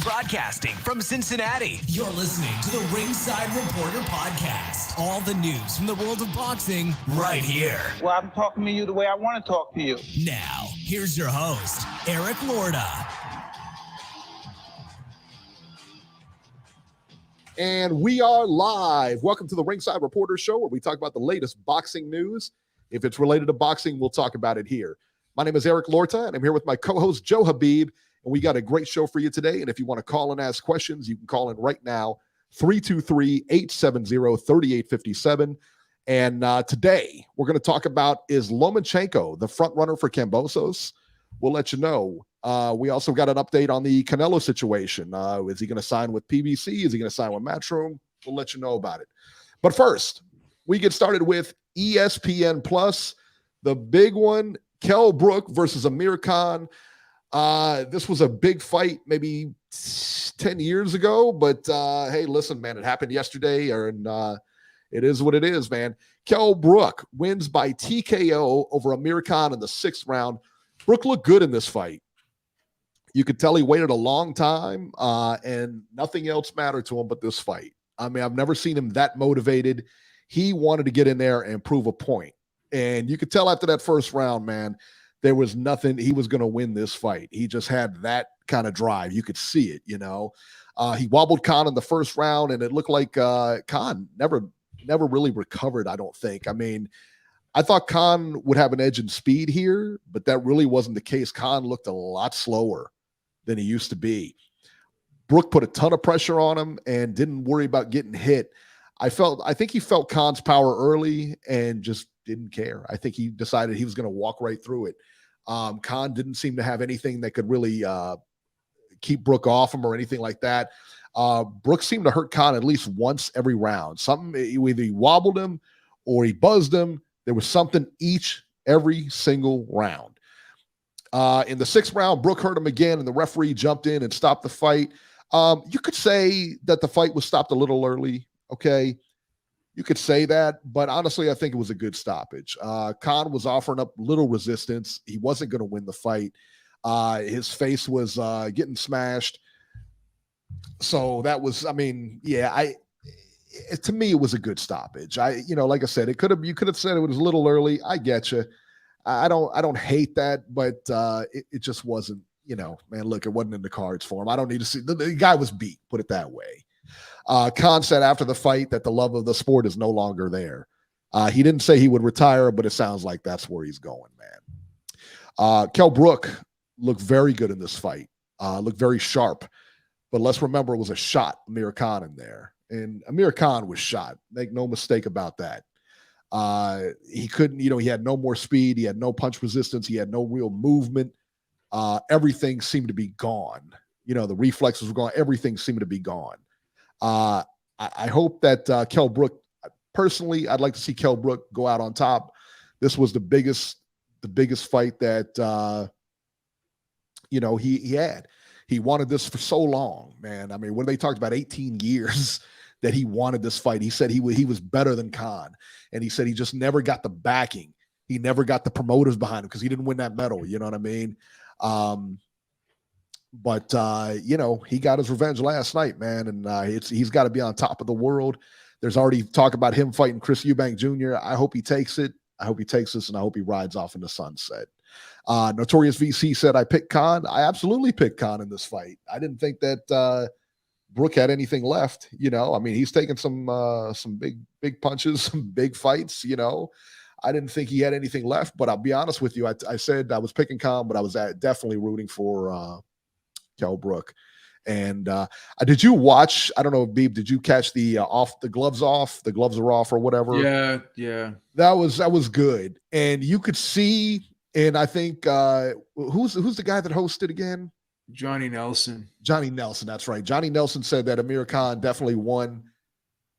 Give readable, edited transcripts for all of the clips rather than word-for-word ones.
Broadcasting from Cincinnati, you're listening to the Ringside Reporter podcast. All the news from the world of boxing right here. Well, I'm talking to you the way I want to talk to you. Now, here's your host, Eric Lorda. And we are live. Welcome to the Ringside Reporter Show, where we talk about the latest boxing news. If it's related to boxing, we'll talk about it here. My name is Eric Lorta, and I'm here with my co-host, Joe Habib. And we got a great show for you today. And if you want to call and ask questions, you can call in right now, 323-870-3857. And today, we're going to talk about, is Lomachenko the front runner for Kambosos? We'll let you know. We also got an update on the Canelo situation. Is he going to sign with PBC? Is he going to sign with Matchroom? We'll let you know about it. But first, we get started with ESPN Plus, the big one, Kell Brook versus Amir Khan. This was a big fight maybe 10 years ago, but hey, listen, man, it happened yesterday, and it is what it is, man. Kell Brook wins by TKO over Amir Khan in the 6th round. Brook looked good in this fight. You could tell he waited a long time, and nothing else mattered to him but this fight. I mean, I've never seen him that motivated. He wanted to get in there and prove a point. And you could tell after that 1st round, man, there was nothing. He was going to win this fight. He just had that kind of drive. You could see it, you know. He wobbled Khan in the 1st round, and it looked like Khan never really recovered, I don't think. I mean, I thought Khan would have an edge in speed here, but that really wasn't the case. Khan looked a lot slower than he used to be. Brook put a ton of pressure on him and didn't worry about getting hit. I think he felt Khan's power early and just didn't care. I think he decided he was going to walk right through it. Khan didn't seem to have anything that could really keep Brook off him or anything like that. Brook seemed to hurt Khan at least once every round. Either he wobbled him or he buzzed him. There was something every single round. In the 6th round, Brook hurt him again, and the referee jumped in and stopped the fight. You could say that the fight was stopped a little early, okay? You could say that, but honestly, I think it was a good stoppage. Khan was offering up little resistance. He wasn't going to win the fight. His face was getting smashed. So that was, I mean, yeah, to me, it was a good stoppage. Like I said, you could have said it was a little early. I get you. I don't hate that, but it just wasn't, man, look, it wasn't in the cards for him. I don't need to see, the guy was beat, put it that way. Khan said after the fight that the love of the sport is no longer there. He didn't say he would retire, but it sounds like that's where he's going, man. Kell Brook looked very good in this fight, looked very sharp. But let's remember it was a shot, Amir Khan in there. And Amir Khan was shot. Make no mistake about that. He couldn't, he had no more speed. He had no punch resistance. He had no real movement. Everything seemed to be gone. The reflexes were gone. Everything seemed to be gone. I hope that Kell Brook, personally, I'd like to see Kell Brook go out on top. This was the biggest fight that he had. He wanted this for so long, man. I mean, when they talked about 18 years that he wanted this fight, he said he was better than Khan, and he said he just never got the backing. He never got the promoters behind him because he didn't win that medal. You know what I mean? But he got his revenge last night, man, and he's got to be on top of the world. There's already talk about him fighting Chris Eubank Jr. I hope he takes it. I hope he takes this, and I hope he rides off in the sunset. Notorious VC said, I picked Khan. I absolutely picked Khan in this fight. I didn't think that Brook had anything left. I mean, he's taken some big punches, some big fights. I didn't think he had anything left, but I'll be honest with you. I said I was picking Khan, but I was definitely rooting for Kell Brook. And did you watch? I don't know, Beeb. Did you catch the gloves off? The gloves are off or whatever. Yeah. That was good, and you could see. And I think who's the guy that hosted again? Johnny Nelson. Johnny Nelson. That's right. Johnny Nelson said that Amir Khan definitely won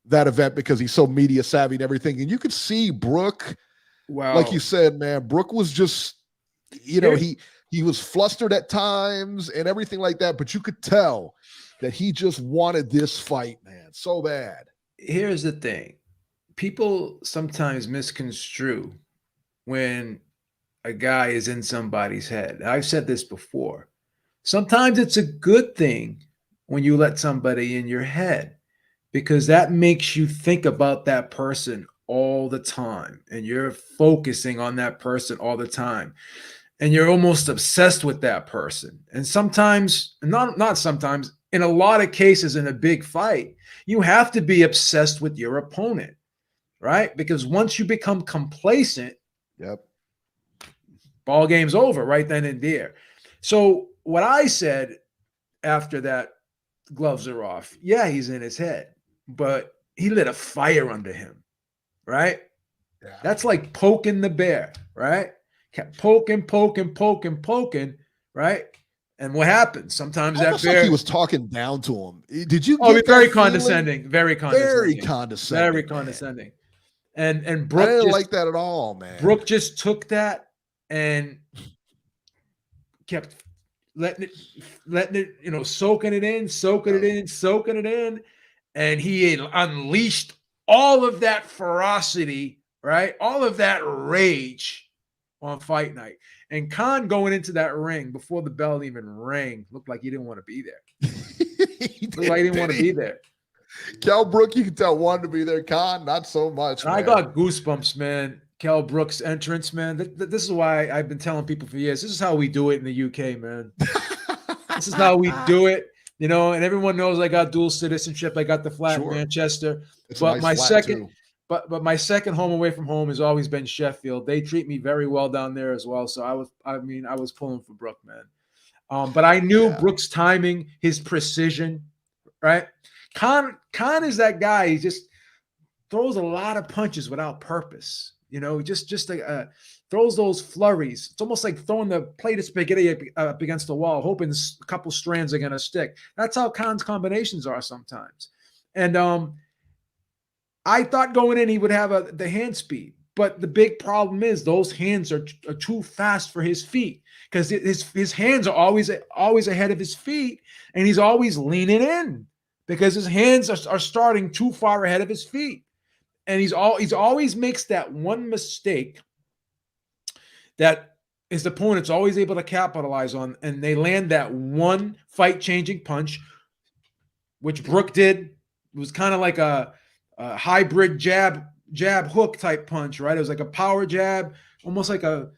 that event because he's so media savvy and everything. And you could see Brook. Wow. Like you said, man, Brook was just, he was flustered at times and everything like that, but you could tell that he just wanted this fight, man, so bad. Here's the thing. People sometimes misconstrue when a guy is in somebody's head. I've said this before. Sometimes it's a good thing when you let somebody in your head, because that makes you think about that person all the time, and you're focusing on that person all the time, and you're almost obsessed with that person. And sometimes, not sometimes, in a lot of cases in a big fight, you have to be obsessed with your opponent, right? Because once you become complacent, Yep. ball game's over right then and there. So what I said after that, gloves are off. Yeah, he's in his head, but he lit a fire under him, right? Yeah. That's like poking the bear, right? Kept poking, right? And what happens? Sometimes Almost that like bear. he was talking down to him. Did you Oh, get very that condescending. Very condescending. Very condescending. Very man. condescending. And I Brooke didn't just like that at all, man. Brooke just took that and kept letting it, soaking it in, and he unleashed all of that ferocity, right? All of that rage on fight night. And Khan going into that ring before the bell even rang looked like he didn't want to be there. Looked like he didn't want to be there. Kell Brook, you can tell, wanted to be there. Khan, not so much. I got goosebumps, man. Kell Brook's entrance, man. This is why I've been telling people for years. This is how we do it in the UK, man. This is how we do it, and everyone knows I got dual citizenship. I got the flat in Manchester. It's but nice my flat second, too. but my second home away from home has always been Sheffield. They treat me very well down there as well. So I was pulling for Brook, man. But I knew Brook's timing, his precision, right? Khan is that guy. He just throws a lot of punches without purpose. Just throws those flurries. It's almost like throwing the plate of spaghetti up against the wall, hoping a couple strands are going to stick. That's how Khan's combinations are sometimes. And I thought going in he would have the hand speed, but the big problem is those hands are too fast for his feet, because his hands are always ahead of his feet, and he's always leaning in because his hands are starting too far ahead of his feet. And he's always makes that one mistake that his opponent's always able to capitalize on, and they land that one fight-changing punch, which Brook did. It was kind of like a hybrid jab hook type punch, right? It was like a power jab, almost like a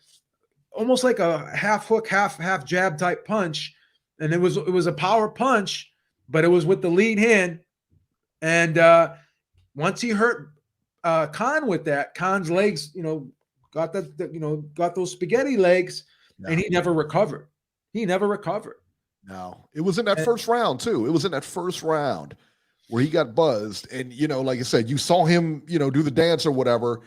half hook, half jab type punch, and it was a power punch, but it was with the lead hand. And once he hurt Khan with that, Khan's legs, got got those spaghetti legs, and he never recovered. No, it was in that first round too. It was in that first round where he got buzzed, and like I said, you saw him, do the dance or whatever.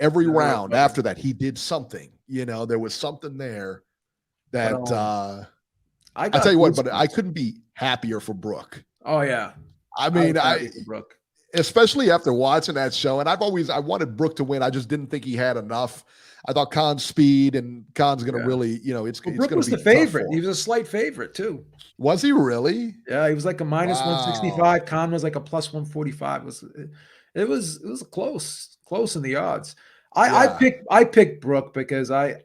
Every round after that, he did something. There was something there that I tell you what, but I couldn't be happier for Brook. Oh yeah, I mean, Brook. Especially after watching that show. And I wanted Brook to win. I just didn't think he had enough. I thought Khan's speed, and Khan's going to really, it's going to be. Brook was the favorite. He was a slight favorite too. Was he really? Yeah, he was like a minus 165. Khan was like a plus 145. It was close in the odds. I picked Brook because I've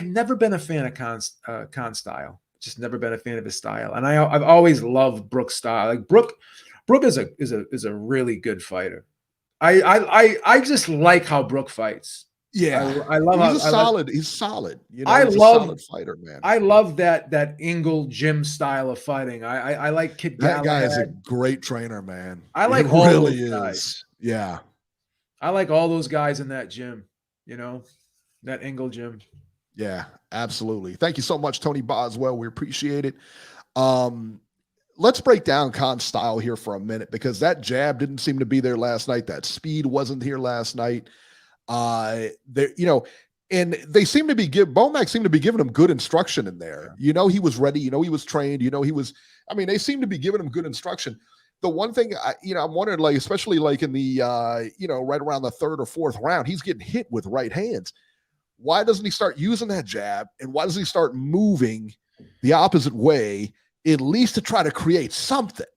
never been a fan of Khan's style. Just never been a fan of his style, and I've always loved Brook's style. Like Brook is a really good fighter. I just like how Brook fights. Yeah, I love he's solid. He's solid. I he's love a solid fighter, man. I love that Ingle gym style of fighting. I like Kid That guy Galahad. is a great trainer, man. I like he all really those is. Guys. Yeah, I like all those guys in that gym. That Ingle gym. Yeah, absolutely. Thank you so much, Tony Boswell. We appreciate it. Let's break down Khan's style here for a minute, because that jab didn't seem to be there last night. That speed wasn't here last night. And they seem to be Bomac seemed to be giving him good instruction in there. He was ready. He was trained. They seem to be giving him good instruction. The one thing I'm wondering, like, especially like in the right around the third or fourth round, he's getting hit with right hands. Why doesn't he start using that jab? And why doesn't he start moving the opposite way, at least to try to create something?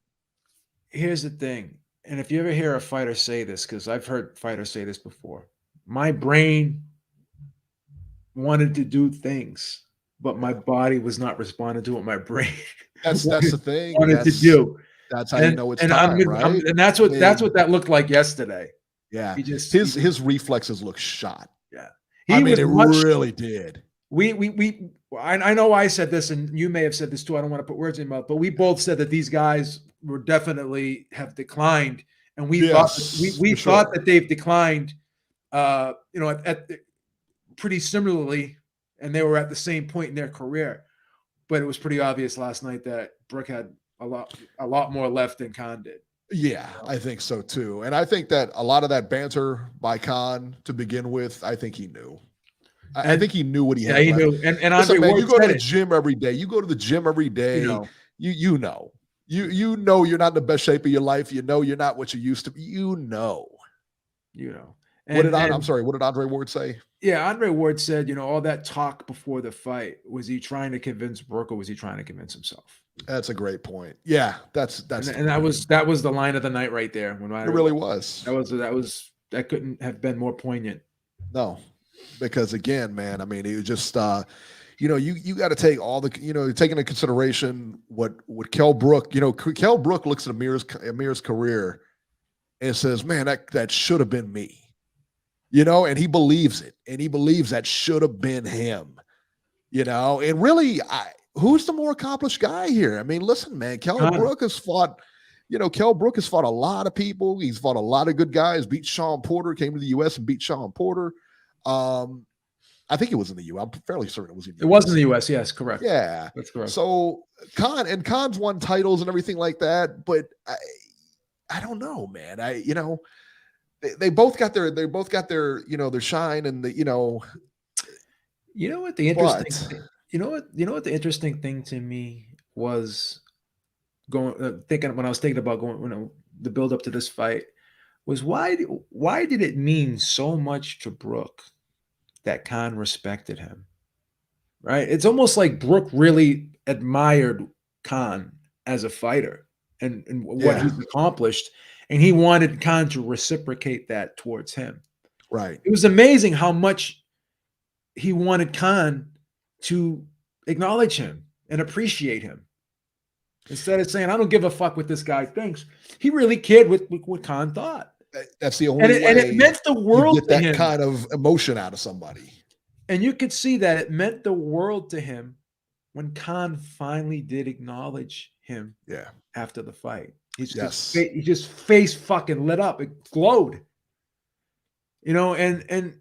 Here's the thing. And if you ever hear a fighter say this, because I've heard fighters say this before, my brain wanted to do things. but my body was not responding to what my brain That's the thing. wanted to do. That's how you know it's time, right? And that's what that looked like yesterday. Yeah, He just his reflexes look shot. Yeah, it really did. I know I said this, and you may have said this too. I don't want to put words in your mouth, but we both said that these guys were definitely have declined, and we thought that they've declined. Pretty similarly, and they were at the same point in their career. But it was pretty obvious last night that Brook had a lot more left than Khan did. Yeah, I think so too. And I think that a lot of that banter by Khan to begin with, I think he knew. I think he knew what he had. Yeah, he knew. And listen, man, you go to the gym every day. You go to the gym every day. You know. You know you're not in the best shape of your life. You know you're not what you used to be. You know. What did Andre Ward say? Yeah, Andre Ward said, all that talk before the fight, was he trying to convince Brook or was he trying to convince himself? That's a great point. Yeah, that's that was the line of the night right there. When it really was. That couldn't have been more poignant. No, because again, man, I mean, it was just you got to take all the taking into consideration what Kell Brook. Kell Brook looks at Amir's career and says, "Man, that should have been me." And he believes it, and he believes that should have been him. And really, who's the more accomplished guy here? I mean, listen, man, Kell Brook has fought a lot of people. He's fought a lot of good guys, beat Sean Porter, came to the U.S. and beat Sean Porter. I think it was in the U.S. I'm fairly certain it was in the U.S. It was in the U.S., yes, correct. Yeah. That's correct. So Khan's won titles and everything like that, but I don't know, man. They both got their their shine and the what the interesting thing, what the interesting thing to me was thinking when I was thinking about the build up to this fight was why did it mean so much to Brook that Khan respected him, right? It's almost like Brook really admired Khan as a fighter and what he's accomplished. And he wanted Khan to reciprocate that towards him. Right. It was amazing how much he wanted Khan to acknowledge him and appreciate him. Instead of saying, I don't give a fuck what this guy thinks. He really cared what Khan thought. That's the only way. And it meant the world to him. Get that kind of emotion out of somebody. And you could see that it meant the world to him when Khan finally did acknowledge him after the fight. He just face fucking lit up. It glowed. And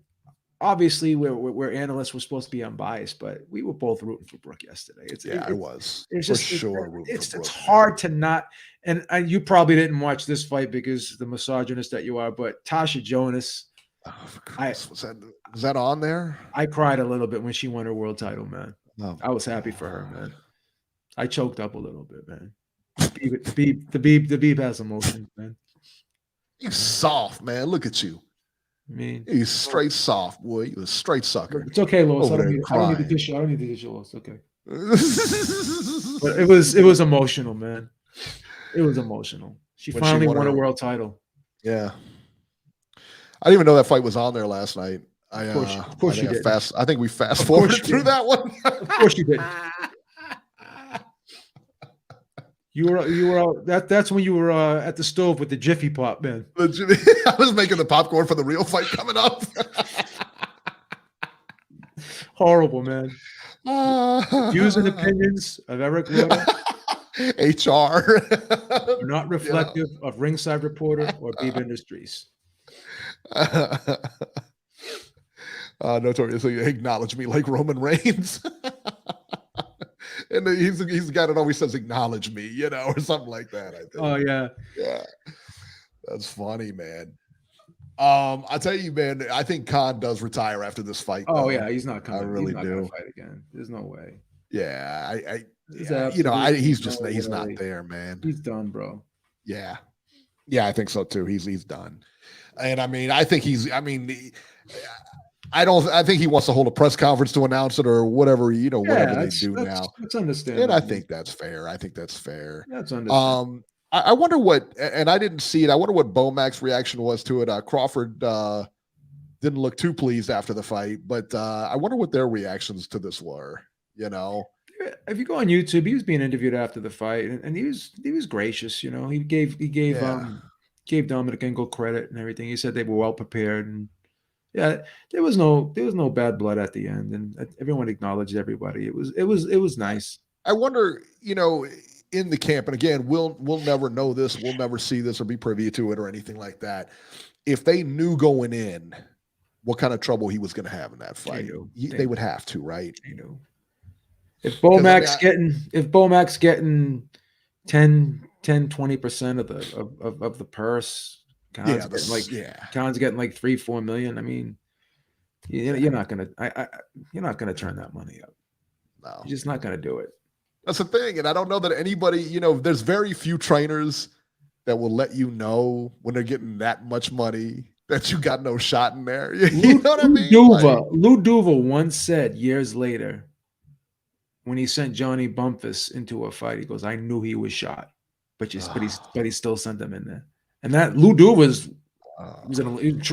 obviously we're analysts. We're supposed to be unbiased, but we were both rooting for Brook yesterday. I was. It's hard to not. And you probably didn't watch this fight because the misogynist that you are, but Tasha Jonas. Was that on there? I cried a little bit when she won her world title, man. Oh. I was happy for her, man. I choked up a little bit, man. The Beeb has emotions, man. You soft, man. Look at you. I mean, you straight soft, boy. You a straight sucker. It's okay, Lois. I don't need the tissue. I don't need the tissue, Lois. Okay. But it was emotional, man. It was emotional. She finally won a world title. Yeah. I didn't even know that fight was on there last night. Of course you did. I think we fast forwarded through that one. Of course you did. You were that's when you were at the stove with the Jiffy Pop, man. I was making the popcorn for the real fight coming up. Horrible, man. Views and opinions of Eric Loda HR are not reflective of Ringside Reporter or Beeb Industries. Notoriously acknowledge me like Roman Reigns. And he's got it always says acknowledge me, or something like that. I think. Oh yeah. Yeah. That's funny, man. I'll tell you, man, I think Khan does retire after this fight. Oh yeah, he's not coming. I really do. Fight again. There's no way. Yeah, he's not there, man. He's done, bro. Yeah. Yeah, I think so too. He's done. And I think I think he wants to hold a press conference to announce it or whatever, whatever they do now. That's understandable. And I think that's fair. That's understandable. I wonder what, and I didn't see it. I wonder what Bomac's reaction was to it. Crawford didn't look too pleased after the fight, but I wonder what their reactions to this were. you know. If you go on YouTube, he was being interviewed after the fight, and he was gracious. You know, he gave Dominic Engel credit and everything. He said they were well prepared, and yeah, there was no bad blood at the end, and everyone acknowledged everybody. It was nice. I wonder, you know, in the camp, and again, we'll never know this, we'll never see this or be privy to it or anything like that. If they knew going in what kind of trouble he was going to have in that fight, they would have to, right? You know. If Bomac's getting 10-20% of the purse, Khan's getting like 3-4 million. I mean, you're not gonna turn that money up. No, you're just not gonna do it. That's the thing, and I don't know that anybody. You know, there's very few trainers that will let you know when they're getting that much money that you got no shot in there. You know what I mean? Lou Duva once said years later, when he sent Johnny Bumpus into a fight, he goes, "I knew he was shot, but he still sent him in there." And that Lou Duva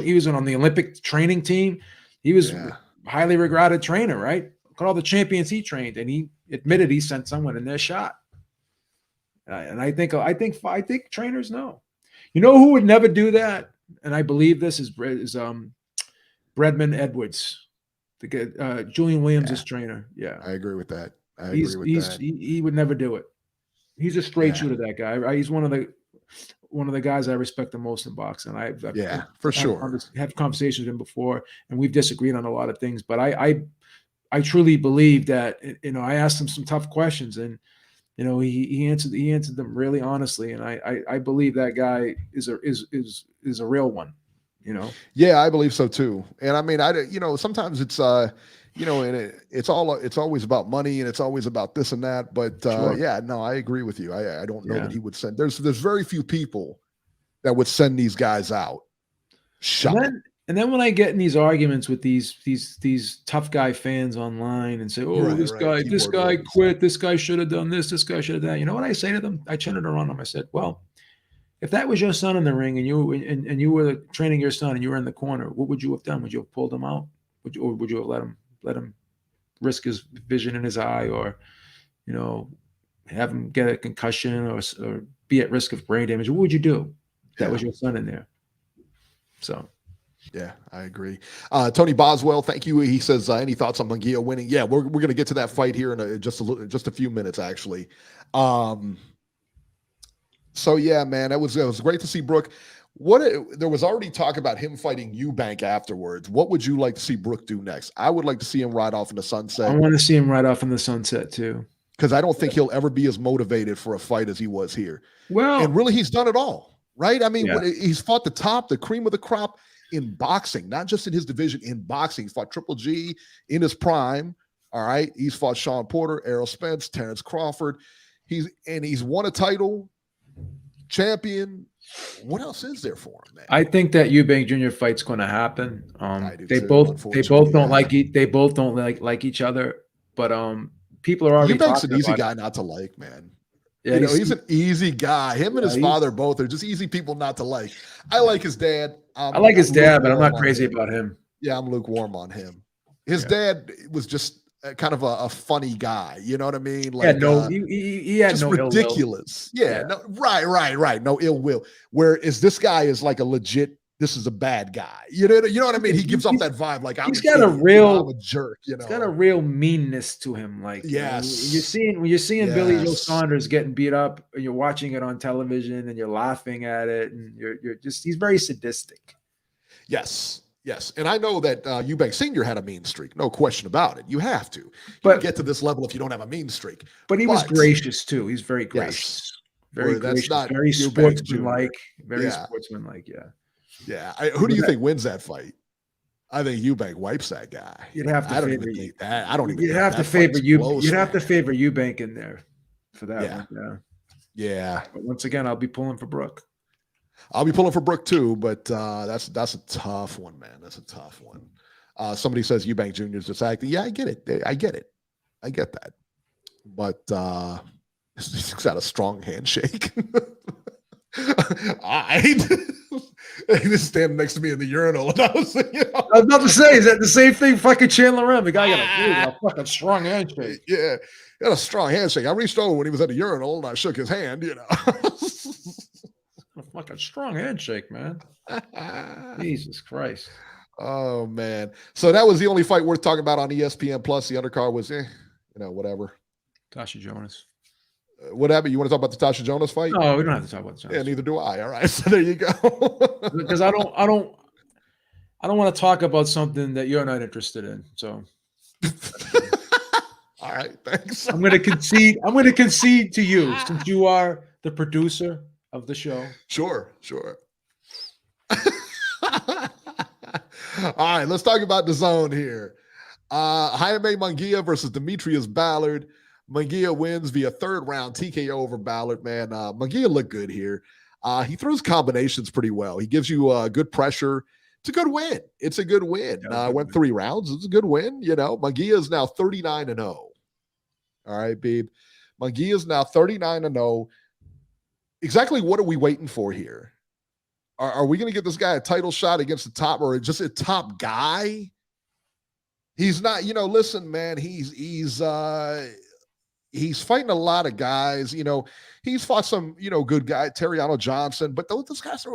he was on the Olympic training team. He was a highly regarded trainer, right? Look at all the champions he trained, and he admitted he sent someone in their shot. And I think trainers know. You know who would never do that? And I believe this is Bredman Edwards, the Julian Williams' trainer. Yeah, I agree with that. He would never do it. He's a straight shooter, that guy. He's one of the guys I respect the most in boxing. For sure. Have conversations with him before, and we've disagreed on a lot of things. But I truly believe that, you know, I asked him some tough questions, and you know, he answered them really honestly, and I believe that guy is a real one. You know. Yeah, I believe so too. And I mean, sometimes it's and it's always about money, and it's always about this and that. But I agree with you. I don't know that he would send. There's very few people that would send these guys out. And then when I get in these arguments with these tough guy fans online and say, this guy quit, this guy should have done this guy should have done that. You know what I say to them? I turned it around them. I said, well, if that was your son in the ring and you were training your son and you were in the corner, what would you have done? Would you have pulled him out? Would you have let him risk his vision in his eye, or, you know, have him get a concussion or be at risk of brain damage? What would you do if that was your son in there? So. Yeah, I agree. Tony Boswell, thank you. He says, any thoughts on Mungia winning? Yeah, we're going to get to that fight here in just a few minutes, actually. So yeah, man, it was great to see Brook. There was already talk about him fighting Eubank afterwards. What would you like to see Brook do next? I would like to see him ride off in the sunset. I want to see him ride off in the sunset too, because I don't think he'll ever be as motivated for a fight as he was here. Well, and really, he's done it all, right? I mean, he's fought the cream of the crop in boxing, not just in his division, in boxing. He's fought Triple G in his prime. All right. He's fought Sean Porter, Errol Spence, Terrence Crawford. He's won a title, champion. What else is there for him, man? I think that Eubank Jr. fight's going to happen. They both don't like each other, but people are already Eubank's an easy guy not to like, man. Yeah, he's an easy guy. Him and his father both are just easy people not to like. I like his dad. I like his dad, but I'm not crazy about him. Yeah, I'm lukewarm on him. His dad was just kind of a funny guy. You know what I mean? Like, he had just no ridiculous. Right. No ill will. Whereas this guy is like a legit. This is a bad guy. You know what I mean? He gives off that vibe. Like I'm a jerk. You know, he's got a real meanness to him. Like, yes, when you're seeing Billy Joe Saunders getting beat up, and you're watching it on television, and you're laughing at it, and he's very sadistic. Yes. And I know that Eubank Sr. had a mean streak. No question about it. You have to. But get to this level if you don't have a mean streak. But he was gracious too. He's very gracious. Very gracious. Very sportsmanlike. Very sportsmanlike. Yeah. Yeah. Who do you think wins that fight? I think Eubank wipes that guy. You'd have to I don't even think that. I don't even. You'd have to favor you. You'd have to favor Eubank in there for that one. Yeah. But once again, I'll be pulling for Brook. I'll be pulling for Brook too, but that's a tough one, man. That's a tough one. Somebody says Eubank Jr. is just acting. Yeah, I get it. I get that. But he's got a strong handshake. I he was standing next to me in the urinal, and I was like, I was about to say, is that the same thing? Fucking Chandler Rim. The guy got a fucking strong handshake. Yeah, he had a strong handshake. I reached over when he was at the urinal, and I shook his hand. A fucking strong handshake, man. Jesus Christ. Oh man. So that was the only fight worth talking about on ESPN Plus. The undercard was, whatever. Tasha Jonas. Whatever. You want to talk about the Tasha Jonas fight? No, we don't have to talk about Jonas. Yeah, neither do I. All right. So there you go. Because I don't want to talk about something that you're not interested in. So all right, thanks. I'm gonna concede to you since you are the producer of the show. Sure. All right, let's talk about the zone here. Jaime Mungia versus Demetrius Ballard. Mungia wins via third round TKO over Ballard, man. Mungia looked good here. He throws combinations pretty well. He gives you good pressure. It's a good win. Went 3 rounds. It's a good win. Mungia is now 39-0. All right, babe. Mungia is now 39-0. Exactly what are we waiting for here? Are we going to get this guy a title shot against the top or just a top guy? He's not, listen, man, he's fighting a lot of guys. He's fought some, good guy, Terriano Johnson, but those guys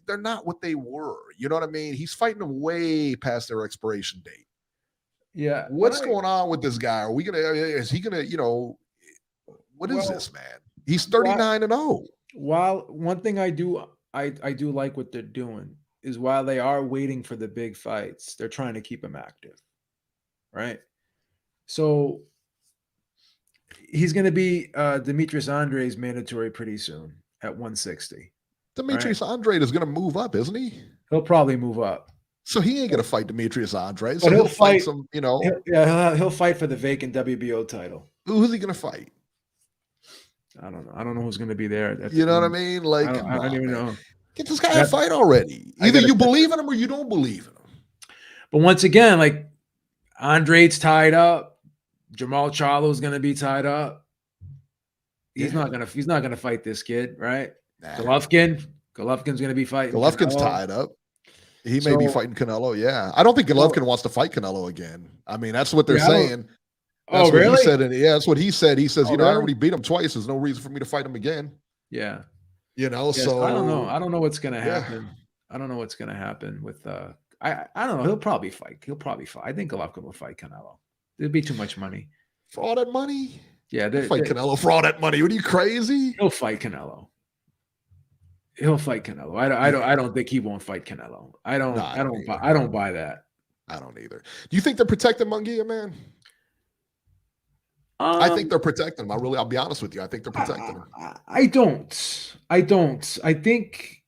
they're not what they were. You know what I mean? He's fighting them way past their expiration date. Yeah. What's going on with this guy? Is he going to, what is this, man? He's 39-0. While one thing I do like what they're doing is while they are waiting for the big fights, they're trying to keep him active, right? So he's going to be Demetrius Andre's mandatory pretty soon at 160. Demetrius Andrade is going to move up, isn't he? He'll probably move up. So he ain't going to fight Demetrius Andrade. So he'll fight some, He'll fight for the vacant WBO title. Who's he going to fight? I don't know. I don't know who's going to be there. You know what I mean? Like, I don't even know. Get this guy a fight already. Either you believe in him or you don't believe in him. But once again, like Andrade's tied up. Jamal Charlo's going to be tied up. He's not going to fight this kid, right? Nah. Golovkin's going to be fighting. Golovkin's tied up. He may be fighting Canelo. Yeah. I don't think Golovkin wants to fight Canelo again. I mean, that's what they're saying. That's what really? He said. That's what he said. He says, I already beat him twice. There's no reason for me to fight him again. Yeah. So I don't know. I don't know what's going to happen. I don't know what's going to happen with I don't know. He'll probably fight. I think Golovkin will fight Canelo. There'd be too much money. For all that money? Yeah. Fight Canelo for all that money. What are you, crazy? He'll fight Canelo. I don't think he won't fight Canelo. I don't buy that. I don't either. Do you think they're protecting Mungia, man? I think they're protecting him. I'll be honest with you. I think they're protecting him. I don't. I think,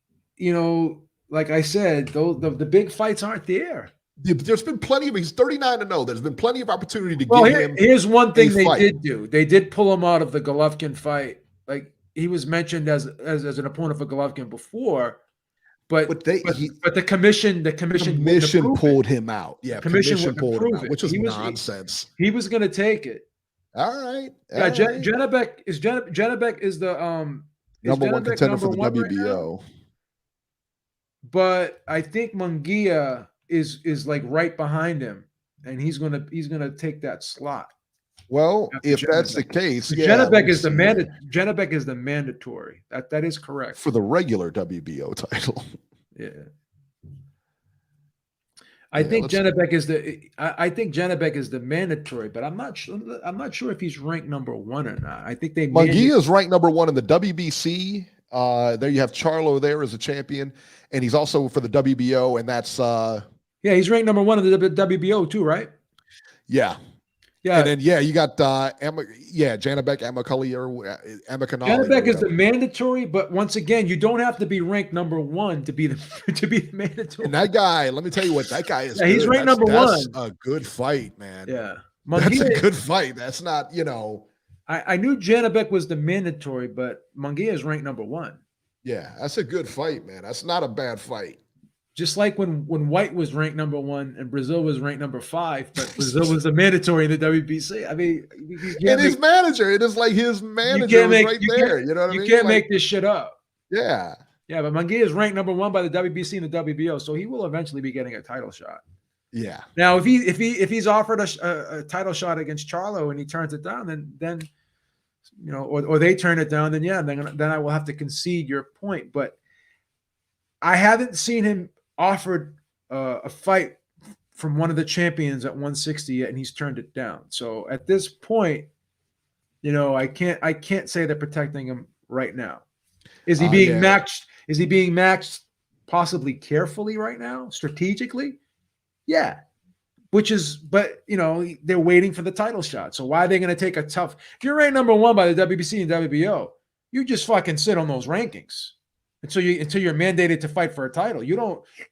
like I said, the big fights aren't there. There's been plenty of, he's 39-0. There's been plenty of opportunity to give him. Here's one thing they did do. They did pull him out of the Golovkin fight. Like, he was mentioned as an opponent for Golovkin before, but the commission pulled him out. Yeah, commission pulled him out, which is nonsense. He was going to take it. All right. Yeah, Janabek is the number one contender for the WBO. Right, but I think Mungia is like right behind him, and he's gonna take that slot. Well, if that's the case, Janabek is the mandatory. That is correct for the regular WBO title. Yeah. I think Janabek is the mandatory, but I'm not sure if he's ranked number 1 or not. I think Mungia is ranked number 1 in the WBC. There you have Charlo there as a champion, and he's also for the WBO, and that's he's ranked number 1 in the WBO too, right? Yeah. And then you got Janabek Amakanali. Janabek is the mandatory, but once again, you don't have to be ranked number 1 to be the mandatory. And that guy, let me tell you what, that guy is. Yeah, he's ranked number 1. That's a good fight, man. Yeah, that's a good fight. That's not, I knew Janabek was the mandatory, but Mungia is ranked number 1. Yeah, that's a good fight, man. That's not a bad fight. Just like when White was ranked number 1 and Brazil was ranked number 5, but Brazil was the mandatory in the WBC. I mean, his manager, it is like his manager right there. You know what I mean? You can't make this shit up. Yeah. Yeah, but Mungia is ranked number 1 by the WBC and the WBO, so he will eventually be getting a title shot. Yeah. Now, if he's offered a title shot against Charlo and he turns it down, then you know, or they turn it down, then yeah, then I will have to concede your point. But I haven't seen him offered a fight from one of the champions at 160 yet, and he's turned it down. So at this point, you know, I can't say they're protecting him right now. Is he being matched? Is he being matched possibly carefully right now, strategically? Yeah. But you know, they're waiting for the title shot. So why are they going to take a tough? If you're ranked number 1 by the WBC and WBO, you just fucking sit on those rankings until you're mandated to fight for a title. You're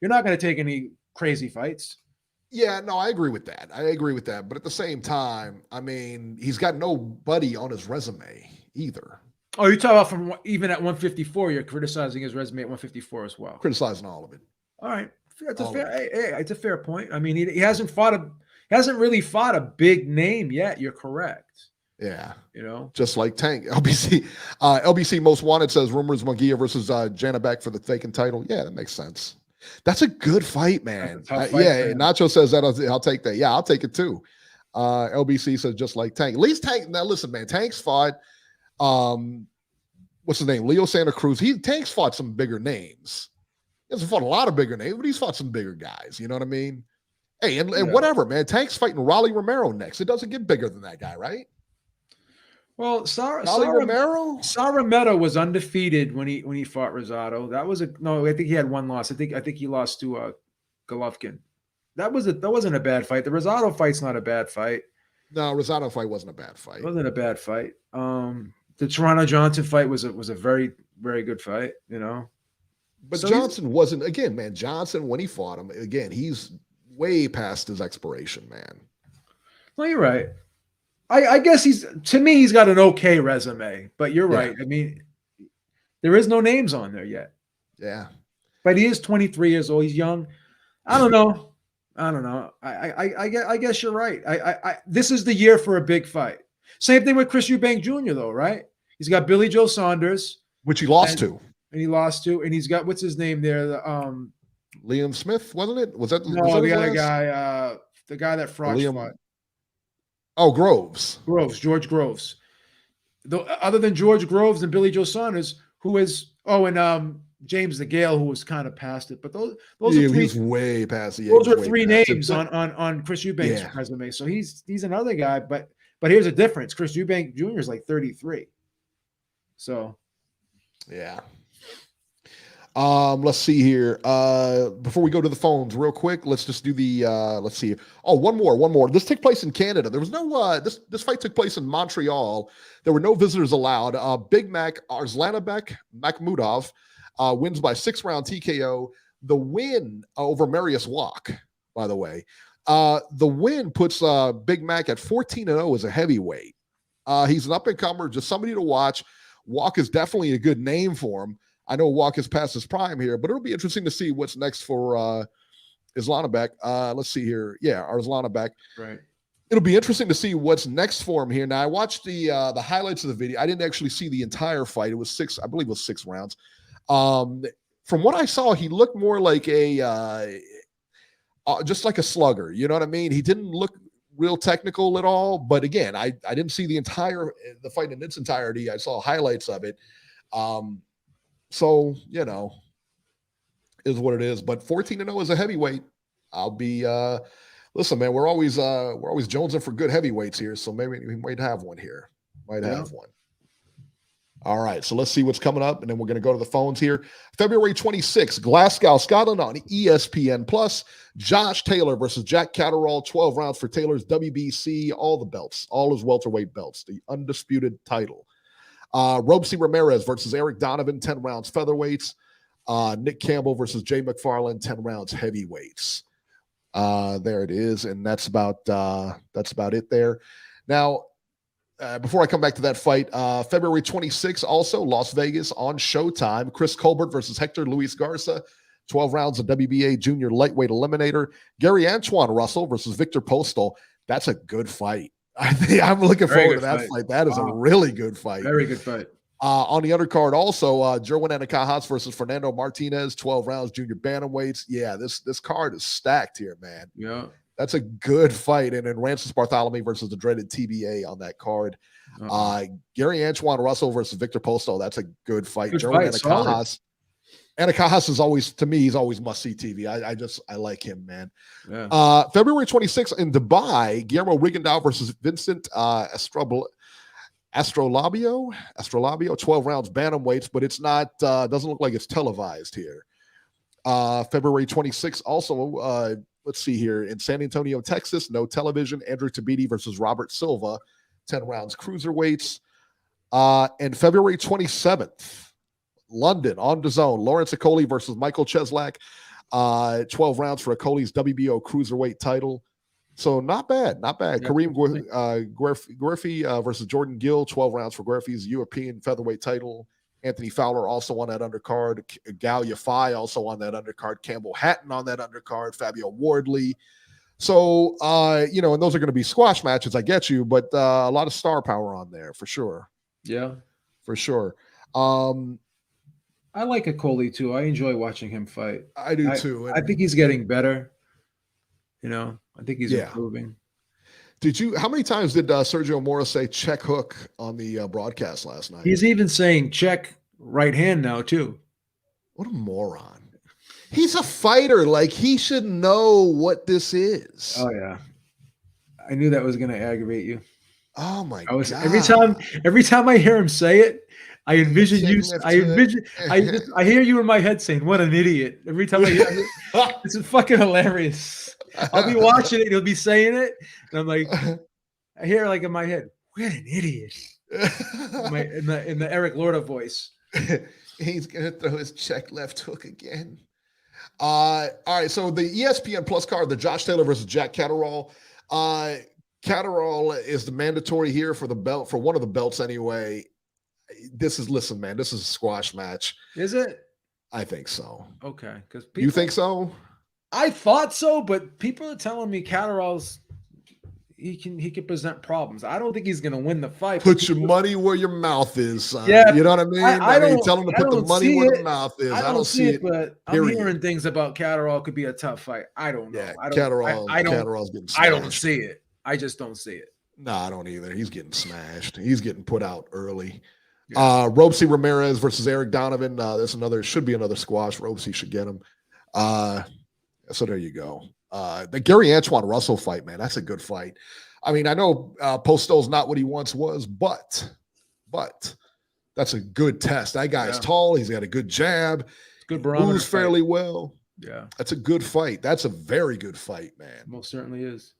not going to take any crazy fights. Yeah, no, I agree with that. But at the same time, I mean, he's got nobody on his resume either. Oh, you're talking about from even at 154, you're criticizing his resume at 154 as well. Criticizing all of it. All right. It's a fair point. I mean, he hasn't really fought a big name yet. You're correct. Yeah. You know, just like Tank. LBC Most Wanted says rumors Mungia versus Janabek for the vacant title. Yeah, that makes sense. That's a good fight, man. Fight, man. Nacho says that. I'll take that. Yeah, I'll take it too. LBC says just like Tank. At least Tank. Now listen, man. Tank's fought. What's his name? Leo Santa Cruz. Tank's fought some bigger names. He hasn't fought a lot of bigger names, but he's fought some bigger guys. You know what I mean? Hey, and whatever, man. Tank's fighting Raleigh Romero next. It doesn't get bigger than that guy, right? Well, Romero? Sarrameta was undefeated when he fought Rosado. I think he had one loss. I think he lost to Golovkin. That wasn't a bad fight. The Rosado fight's not a bad fight. No, Rosado fight wasn't a bad fight. It wasn't a bad fight. The Toronto Johnson fight was a very, very good fight, you know. But so Johnson wasn't, again, man, Johnson, when he fought him, again, he's way past his expiration, man. Well, you're right. I guess he's got an okay resume, but you're right. I mean, there is no names on there yet. Yeah. But he is 23 years old. He's young. I don't know. I guess you're right. This is the year for a big fight. Same thing with Chris Eubank Jr., though, right? He's got Billy Joe Saunders. Which he lost to. And he lost to. And he's got, what's his name there? Liam Smith, wasn't it? Was that the other guy? The guy that Frost fought. Oh, Groves. George Groves. Other than George Groves and Billy Joe Saunders, who is James DeGale, who was kind of past it. But those are three. He's way past it. Those are three names on Chris Eubank's resume. So he's another guy. But here's a difference. Chris Eubank Jr. is like 33. So yeah. Let's see here. Before we go to the phones real quick, let's just do the let's see. Oh, one more. This took place in Canada. There was no this fight took place in Montreal. There were no visitors allowed. Big Mac Arslanbek Makhmudov wins by 6-round TKO. The win over Marius Walk, by the way. The win puts Big Mac at 14-0 as a heavyweight. He's an up-and-comer, just somebody to watch. Walk is definitely a good name for him. I know Walk is past his prime here, but it'll be interesting to see what's next for Arslanbek. Let's see here. Yeah, Arslanbek. Right. It'll be interesting to see what's next for him here. Now, I watched the highlights of the video. I didn't actually see the entire fight. It was 6 rounds. From what I saw, he looked more like just like a slugger. You know what I mean? He didn't look real technical at all. But again, I didn't see the fight in its entirety. I saw highlights of it. So, you know, is what it is. But 14-0 is a heavyweight. I'll be listen, man, we're always jonesing for good heavyweights here. So maybe we might have one here. Have one. All right. So let's see what's coming up. And then we're going to go to the phones here. February 26th, Glasgow, Scotland on ESPN Plus. Josh Taylor versus Jack Catterall. 12 rounds for Taylor's WBC, all the belts, all his welterweight belts, the undisputed title. Robesy Ramirez versus Eric Donovan, 10 rounds featherweights. Nick Campbell versus Jay McFarland, 10 rounds heavyweights. There it is, and that's about it there. Now, before I come back to that fight, February 26th, also Las Vegas on Showtime. Chris Colbert versus Hector Luis Garza, 12 rounds of WBA junior lightweight eliminator. Gary Antoine Russell versus Victor Postal. That's a good fight. I'm looking forward to that fight. That is a really good fight. Very good fight. On the undercard, also, Gerwin Anakahas versus Fernando Martinez, 12 rounds, junior bantamweights. Yeah, this card is stacked here, man. Yeah. That's a good fight. And then Ramses Bartholomew versus the dreaded TBA on that card. Gary Antoine Russell versus Victor Posto. That's a good fight. Gerwin Anakahas. Anakahas is always, to me, he's always must-see TV. I like him, man. Yeah. February 26th in Dubai, Guillermo Rigondeaux versus Vincent Astrolabio, 12 rounds bantamweights, but it's not, doesn't look like it's televised here. February 26th, also, let's see here, in San Antonio, Texas, no television, Andrew Tabiti versus Robert Silva, 10 rounds cruiserweights. And February 27th, London, on DAZN, Lawrence Okoli versus Michael Cheslak, 12 rounds for Okoli's WBO cruiserweight title. So not bad. Yeah, Kareem Guerfi versus Jordan Gill, 12 rounds for Guerfi's European featherweight title. Anthony Fowler also on that undercard. Gal Yafai also on that undercard. Campbell Hatton on that undercard. Fabio Wardley. So, and those are going to be squash matches, I get you, but a lot of star power on there for sure. Yeah. For sure. I like Okoli too. I enjoy watching him fight. I do too. I think he's getting better. I think he's improving. How many times did Sergio Mora say check hook on the broadcast last night? He's even saying check right hand now too. What a moron. He's a fighter. Like, he should know what this is. Oh yeah. I knew that was going to aggravate you. Oh my God. Every time I hear him say it, I envision you. I hear you in my head saying, "What an idiot!" Every time I hear it, it's fucking hilarious. I'll be watching it, he'll be saying it, and I'm like, I hear like in my head, "What an idiot!" in the Eric Lorda voice. He's gonna throw his check left hook again. All right, so the ESPN Plus card, the Josh Taylor versus Jack Catterall. Catterall is the mandatory here for the belt, for one of the belts anyway. Listen, man, this is a squash match. Is it? I think so. Okay. You think so? I thought so, but people are telling me Catterall's he can present problems. I don't think he's gonna win the fight. Put your money where your mouth is, son. Yeah, you know what I mean? I don't tell him to put the money where the mouth is. I don't see it, but I'm hearing things about Catterall could be a tough fight. I don't know. Yeah, Catterall's getting smashed. I don't see it. I just don't see it. No, I don't either. He's getting smashed. He's getting put out early. Yeah. Robesy Ramirez versus Eric Donovan. Should be another squash. Robesy should get him. So there you go. The Gary Antoine Russell fight, man, that's a good fight. I mean, I know Posto's not what he once was, but that's a good test. That guy's tall. He's got a good jab. Good barometer. Moves fairly well. Yeah. That's a good fight. That's a very good fight, man. Most certainly is.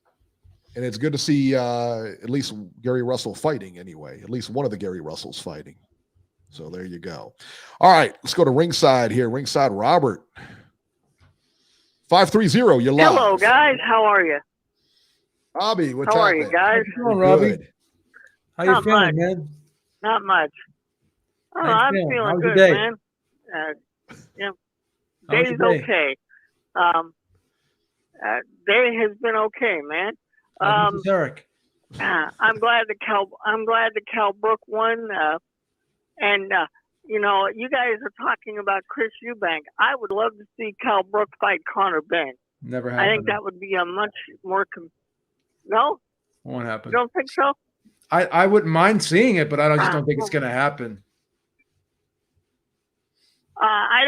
And it's good to see at least Gary Russell fighting anyway. At least one of the Gary Russells fighting. So there you go. All right, let's go to ringside here. Ringside Robert. 530, you're live. Hello, guys. How are you? Bobby, what's How happening? are you, guys? Come on, Robbie. How you feeling, man? Not much. Oh, I'm feeling good, day? Man. Day's okay. Day has been okay, man. Eric. I'm glad that Kell Brook won. You guys are talking about Chris Eubank. I would love to see Kell Brook fight Conor Benn. Never happened. I think that would be a much more. No? Won't happen. You don't think so? I wouldn't mind seeing it, but I just don't think it's going to happen. I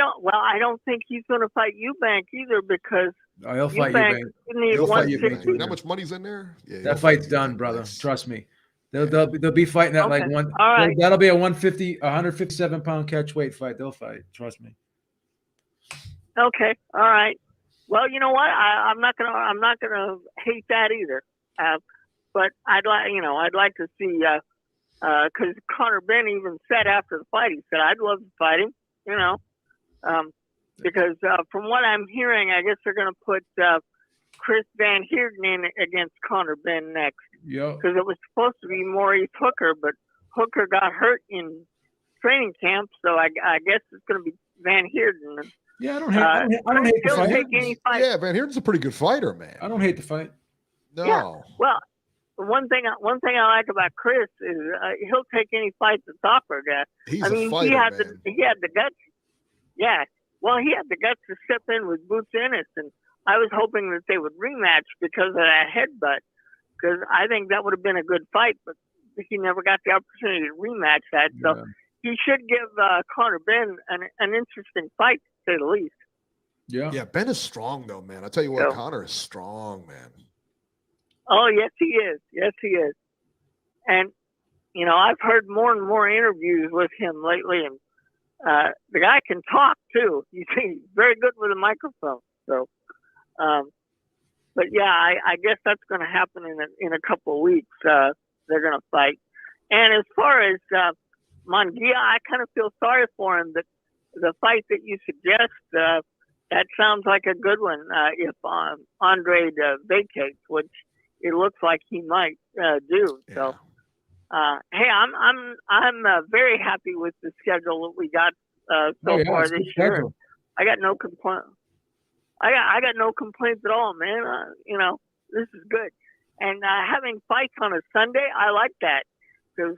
don't think he's going to fight Eubank either because he'll fight Eubank. He'll fight Eubank. You know how much money's in there? Yeah, that fight's done, brother. Trust me. They'll be fighting at like one. All right. That'll be a 157-pound catch weight fight. They'll fight. Trust me. Okay. All right. Well, you know what? I'm not gonna hate that either. But I'd like to see because Conor Benn even said after the fight, he said, "I'd love to fight him." Because from what I'm hearing, I guess they're going to put Chris Van Heerden in against Conor Benn next. Yeah. Because it was supposed to be Maurice Hooker, but Hooker got hurt in training camp, so I guess it's going to be Van Heerden. Yeah, I don't hate the fight. Take any fight. Yeah, Van Heerden's a pretty good fighter, man. I don't hate the fight. No. Yeah. Well, one thing I like about Chris is he'll take any fight that's offered. He's I mean, a fighter, he had the guts. Yeah, well, he had the guts to step in with Boots Ennis, and I was hoping that they would rematch because of that headbutt. Because I think that would have been a good fight, but he never got the opportunity to rematch that. So he should give Conor Ben an interesting fight, to say the least. Yeah, Ben is strong, though, man. I'll tell you what, Conor is strong, man. Oh, yes, he is. Yes, he is. And, you know, I've heard more and more interviews with him lately, and the guy can talk, too. He's very good with a microphone. So, but, yeah, I guess that's going to happen in a couple of weeks. They're going to fight. And as far as Mungia, I kind of feel sorry for him. The fight that you suggest, that sounds like a good one if Andre vacates, which it looks like he might do. Yeah. So, hey, I'm very happy with the schedule that we got so far this year. I got no complaint. I got no complaints at all, man. You know, this is good. And having fights on a Sunday, I like that because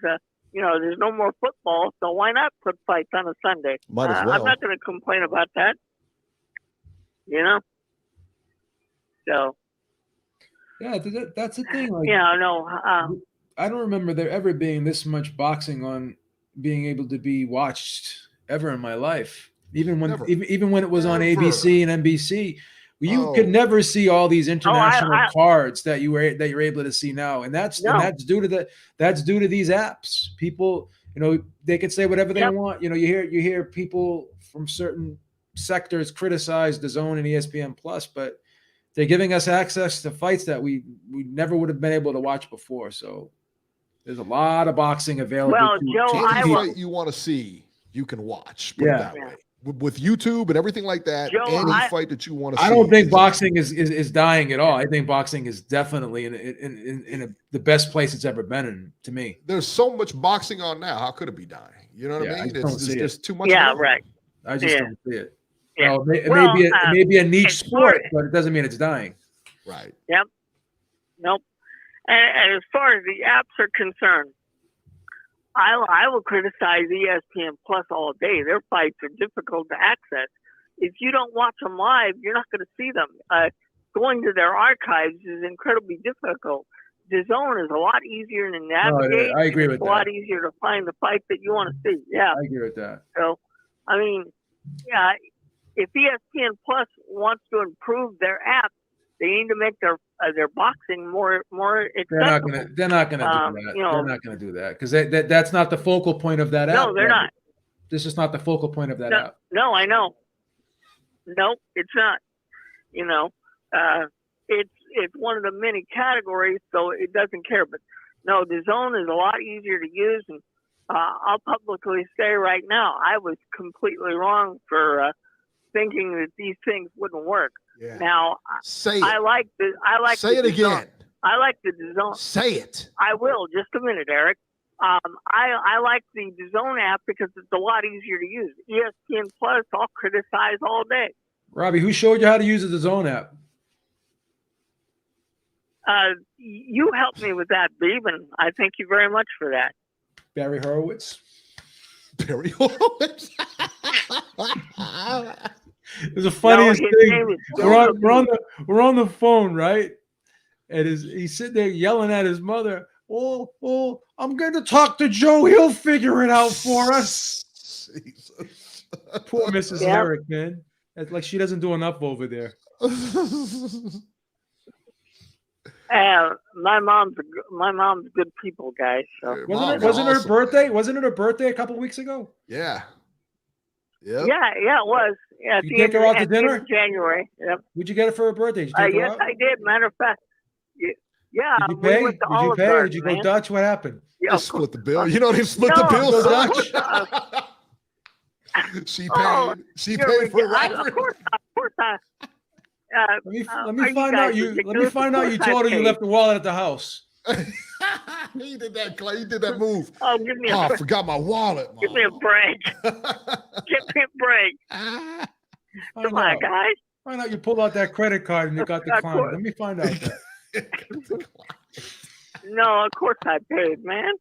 you know there's no more football, so why not put fights on a Sunday? Might as well. I'm not going to complain about that. You know. So. Yeah, that's the thing. Like, yeah, no. I don't remember there ever being this much boxing on being able to be watched ever in my life. Even when it was on ABC and NBC, you could never see all these international cards that you're able to see now, and that's due to these apps. People, you know, they can say whatever they want. You know, you hear people from certain sectors criticize DAZN and ESPN Plus, but they're giving us access to fights that we never would have been able to watch before. So there's a lot of boxing available. Well, Joe, any fight you want to see, you can watch. Put it that way. With YouTube and everything like that, Joe, any fight that you want to see. I don't think boxing is dying at all. I think boxing is definitely in the best place it's ever been in, to me. There's so much boxing on now. How could it be dying? You know what I mean? It's just too much. Yeah, right. I just don't see it. Yeah. Well, it may be a niche sport, but it doesn't mean it's dying. Right. Yep. Nope. And as far as the apps are concerned, I will criticize ESPN Plus all day. Their fights are difficult to access. If you don't watch them live, you're not going to see them. Going to their archives is incredibly difficult. DAZN is a lot easier to navigate. I agree with that. It's a lot easier to find the fight that you want to see. Yeah. I agree with that. So, I mean, yeah, if ESPN Plus wants to improve their app, they need to make their boxing more accessible. They're not gonna do that. You know, they're not gonna do that because that's not the focal point of that app. No, they're not. This is not the focal point of that app. No, I know. Nope, it's not. You know, it's one of the many categories, so it doesn't care. But no, DAZN is a lot easier to use, and I'll publicly say right now, I was completely wrong for thinking that these things wouldn't work. Yeah. Now, say it. I like say it again. I like the DAZN. Say it. I will. Just a minute, Eric. I like the DAZN app because it's a lot easier to use. ESPN Plus, I'll criticize all day. Robbie, who showed you how to use the DAZN app? You helped me with that, Beeb, and I thank you very much for that. Barry Horowitz. Barry Horowitz. It was the funniest thing. We're on the phone, right? And he's sitting there yelling at his mother. Oh, I'm going to talk to Joe. He'll figure it out for us. Jesus. Poor Mrs. Eric, man. It's like she doesn't do enough over there. My mom's good people, guys. So. Wasn't it her birthday? Wasn't it her birthday a couple weeks ago? Yeah. Yep. Yeah, it was. Yeah, you take her out to dinner? January. Yep. Would you get it for her birthday? Yes, I did. Matter of fact, yeah. Did you pay? We went to Olive Garden, Did you go Dutch? What happened? Yeah, split the bill. You know they split the bill, Dutch. She paid. She paid for Robert. Of course not. Let me find out you told her you left the wallet at the house. He did that, Clay. He did that move. Oh, give me I forgot my wallet. Mom. Give me a break. Give me a break. Come on, guys. Find out you pulled out that credit card and it got declined. Let me find out that. No, of course I paid, man.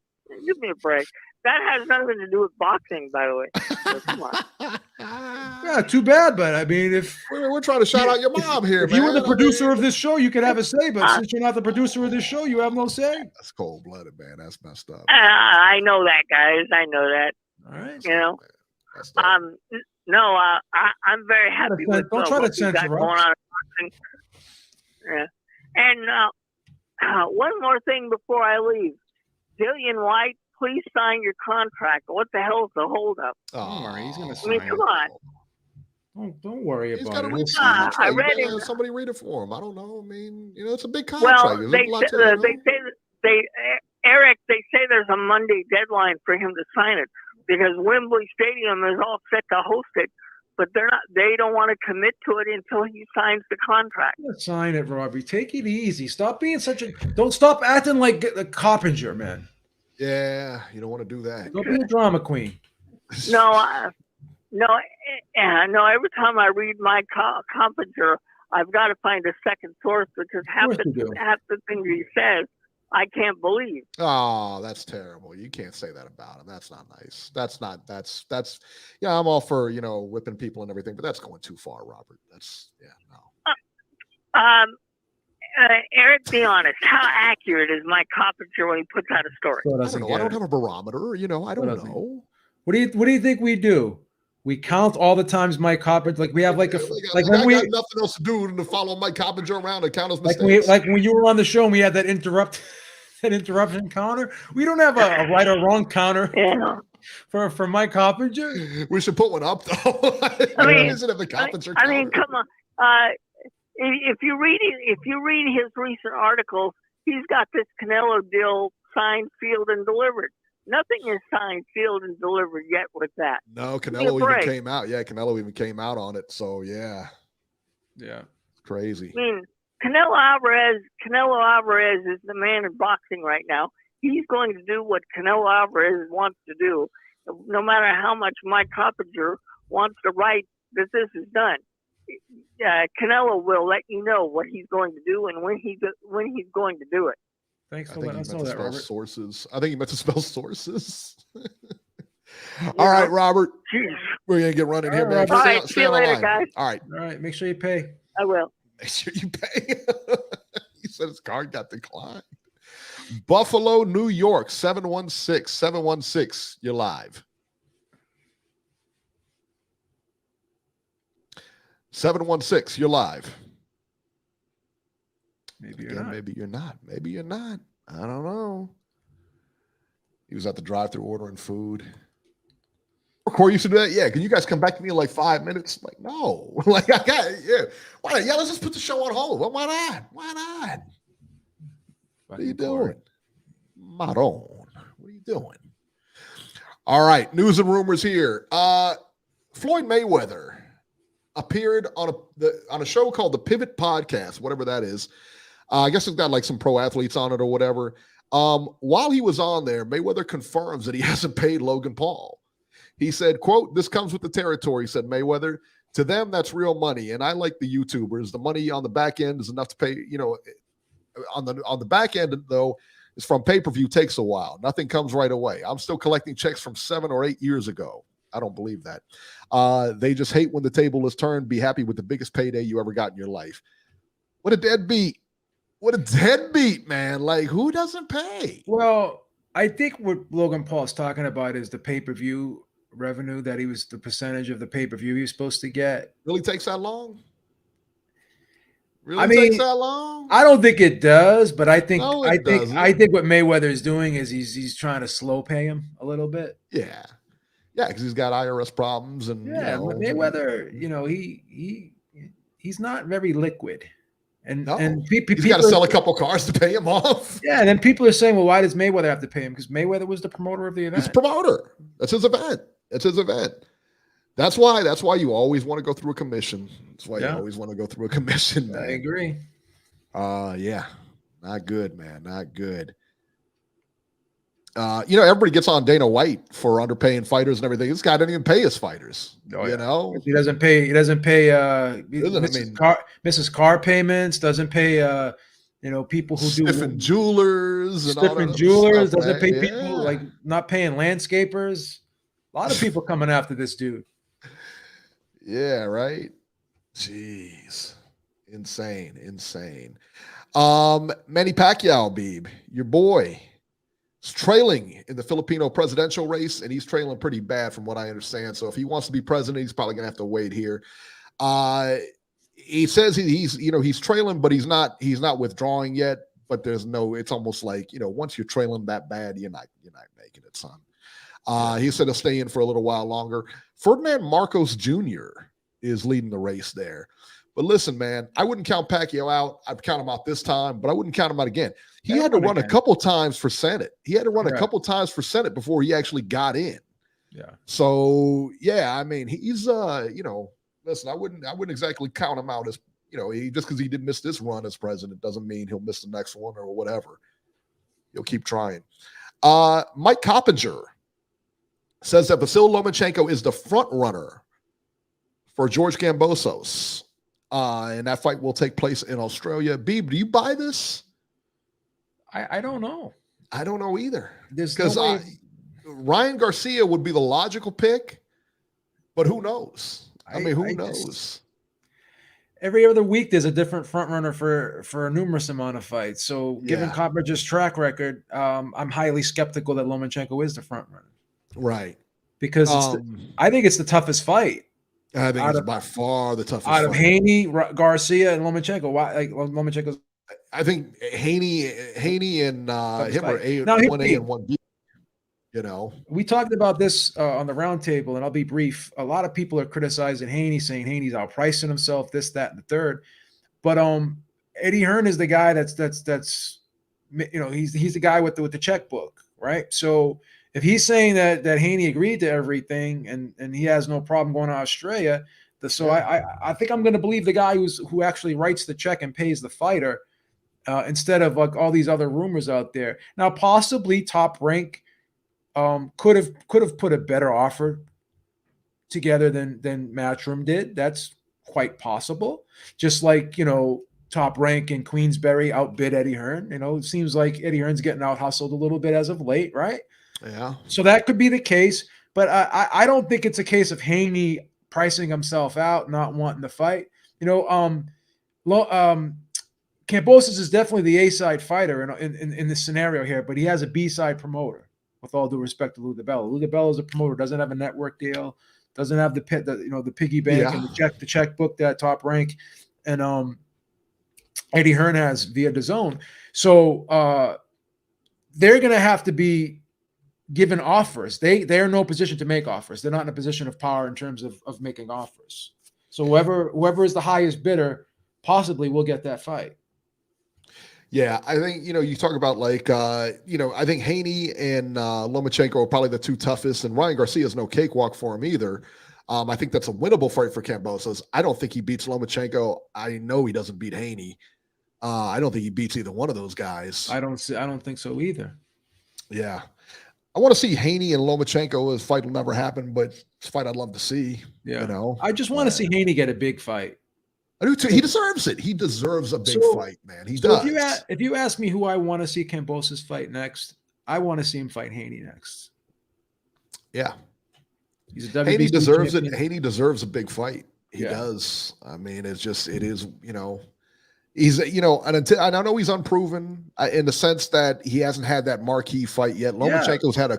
Give me a break. That has nothing to do with boxing, by the way. So come on. Yeah, too bad, but I mean, if we're trying to shout out your mom here, if man. you were the producer of this show, you could have a say. But since you're not the producer of this show, you have no say. That's cold-blooded, man. That's messed up. I know that, guys. I know that. All right. You know. No, I'm very happy with don't try what to you got censor going us. on. Yeah. And one more thing before I leave. Dillian White, please sign your contract. What the hell is the holdup? Don't worry, he's gonna I sign mean, come on. Don't worry He's about got to it. read the I contract. read Man, him. somebody read it for him. I don't know. I mean, it's a big contract. Well, they say there's a Monday deadline for him to sign it because Wembley Stadium is all set to host it, but they don't want to commit to it until he signs the contract. Sign it, Robbie. Take it easy. Stop being don't stop acting like a Coppinger, man. Yeah, you don't want to do that. Don't be a drama queen. No. Every time I read my Coppinger, I've got to find a second source because half the things he says, I can't believe. Oh, that's terrible. You can't say that about him. That's not nice. That's yeah, I'm all for, whipping people and everything, but that's going too far, Robert. No. Eric, be honest. How accurate is Mike Coppinger when he puts out a story? I don't know. I don't have a barometer. I don't know. What do you think we do? We count all the times Mike Coppinger, like we have I got nothing else to do than to follow Mike Coppinger around and count his mistakes. Like when you were on the show and we had that interruption counter. We don't have a right or wrong counter for Mike Coppinger. We should put one up though. I mean, come on. If you read his recent articles, he's got this Canelo deal signed, sealed, and delivered. Nothing is signed, sealed, and delivered yet with that. No, Canelo even came out. Yeah, Canelo even came out on it. So yeah, crazy. I mean, Canelo Alvarez is the man in boxing right now. He's going to do what Canelo Alvarez wants to do, no matter how much Mike Coppinger wants to write that this is done. Canelo will let you know what he's going to do and when he's going to do it. Thanks for letting us know that, Robert. Sources. I think he meant to spell sources. All right, Robert. Jeez. We're gonna get running here, man. All right, see you later, guys. All right. Make sure you pay. I will. Make sure you pay. He said his card got declined. Buffalo, New York, 716. You're live. 716, you're live. Maybe you're not. Maybe you're not. I don't know. He was at the drive-thru ordering food. Corey used to do that. Yeah, can you guys come back to me in like 5 minutes? Like, no. Like, I got Why not? Yeah, let's just put the show on hold. Well, why not? What are you doing? Maron. What are you doing? All right, news and rumors here. Floyd Mayweather appeared on a show called the Pivot Podcast, whatever that is. I guess it's got like some pro athletes on it or whatever. While he was on there, Mayweather confirms that he hasn't paid Logan Paul. He said, quote, "This comes with the territory," said Mayweather. "To them, that's real money. And I like the YouTubers. The money on the back end is enough to pay, on the back end, though, is from pay-per-view takes a while. Nothing comes right away. I'm still collecting checks from 7 or 8 years ago." I don't believe that. They just hate when the table is turned. Be happy with the biggest payday you ever got in your life. What a deadbeat. What a deadbeat, man. Like, who doesn't pay? Well, I think what Logan Paul is talking about is the pay-per-view revenue that the percentage of the pay-per-view he was supposed to get. Really takes that long? Takes that long? I don't think it does, but I think what Mayweather is doing is he's trying to slow pay him a little bit. Yeah. Yeah, because he's got IRS problems and but Mayweather, he's not very liquid. And he's got to sell a couple cars to pay him off. Yeah, and then people are saying, well, why does Mayweather have to pay him? Because Mayweather was the promoter of the event. He's a promoter. That's his event. That's why you always want to go through a commission. That's why you always want to go through a commission, man. I agree. Yeah. Not good, man. Not good. Everybody gets on Dana White for underpaying fighters and everything. This guy doesn't even pay his fighters. You know, he doesn't pay. Mrs. Car payments. Doesn't pay people who Stiffen jewelers and all Stiffen that jewelers, stuff, doesn't pay man. people, like not paying landscapers. A lot of people coming after this dude. Yeah, right. Jeez. Insane. Manny Pacquiao, Beeb, your boy, is trailing in the Filipino presidential race, and he's trailing pretty bad from what I understand. So if he wants to be president, he's probably gonna have to wait here. He says he's trailing, but he's not withdrawing yet. But it's almost like, once you're trailing that bad, you're not making it, son. He said he'll stay in for a little while longer. Ferdinand Marcos Jr. is leading the race there. But listen, man, I wouldn't count Pacquiao out. I'd count him out this time, but I wouldn't count him out again. He had to run a couple times for Senate. Before he actually got in. Yeah. So, yeah, I mean, he's, listen, I wouldn't exactly count him out as, just because he didn't miss this run as president doesn't mean he'll miss the next one or whatever. He'll keep trying. Mike Coppinger says that Vasyl Lomachenko is the front runner for George Kambosos. And that fight will take place in Australia. Beeb, do you buy this? I don't know. I don't know either. Because Ryan Garcia would be the logical pick, but who knows? Who knows? Every other week, there's a different front runner for a numerous amount of fights. So, given Copper's track record, I'm highly skeptical that Lomachenko is the front runner. Right. Because I think it's the toughest fight. I think it's by far the toughest out of fight. Haney, Garcia, and Lomachenko. Why? Like Lomachenko's. I think Haney and him are 1A and 1B. We talked about this on the roundtable, and I'll be brief. A lot of people are criticizing Haney, saying Haney's outpricing himself, this, that, and the third. But Eddie Hearn is the guy that's he's the guy with the checkbook, right? So if he's saying that Haney agreed to everything and he has no problem going to Australia, I think I'm going to believe the guy who actually writes the check and pays the fighter instead of like all these other rumors out there. Now, possibly Top Rank could have put a better offer together than Matchroom did. That's quite possible. Just like, Top Rank and Queensberry outbid Eddie Hearn. It seems like Eddie Hearn's getting out hustled a little bit as of late, right? Yeah. So that could be the case, but I don't think it's a case of Haney pricing himself out, not wanting to fight. Kambosos is definitely the A-side fighter in this scenario here, but he has a B-side promoter. With all due respect to Lou DiBella, Lou DiBella is a promoter, doesn't have a network deal, doesn't have the piggy bank and the checkbook that Top Rank and Eddie Hearn has via DAZN. So they're going to have to be given offers. They're in no position to make offers. They're not in a position of power in terms of making offers. So whoever is the highest bidder possibly will get that fight. Yeah, I think, you talk about I think Haney and Lomachenko are probably the two toughest, and Ryan Garcia is no cakewalk for him either. I think that's a winnable fight for Kambosos. I don't think he beats Lomachenko. I know he doesn't beat Haney. I don't think he beats either one of those guys. I don't think so either. Yeah. I want to see Haney and Lomachenko. This fight will never happen, but it's a fight I'd love to see. Yeah. I just want to see Haney get a big fight. I do too. He deserves it. He deserves a big fight, man. He does. If you ask me who I want to see Kambosos fight next, I want to see him fight Haney next. Yeah. He's a WBC Haney deserves champion. it. Haney deserves a big fight. He Yeah. does. I mean, it is, he's, and I know he's unproven in the sense that he hasn't had that marquee fight yet. Lomachenko's had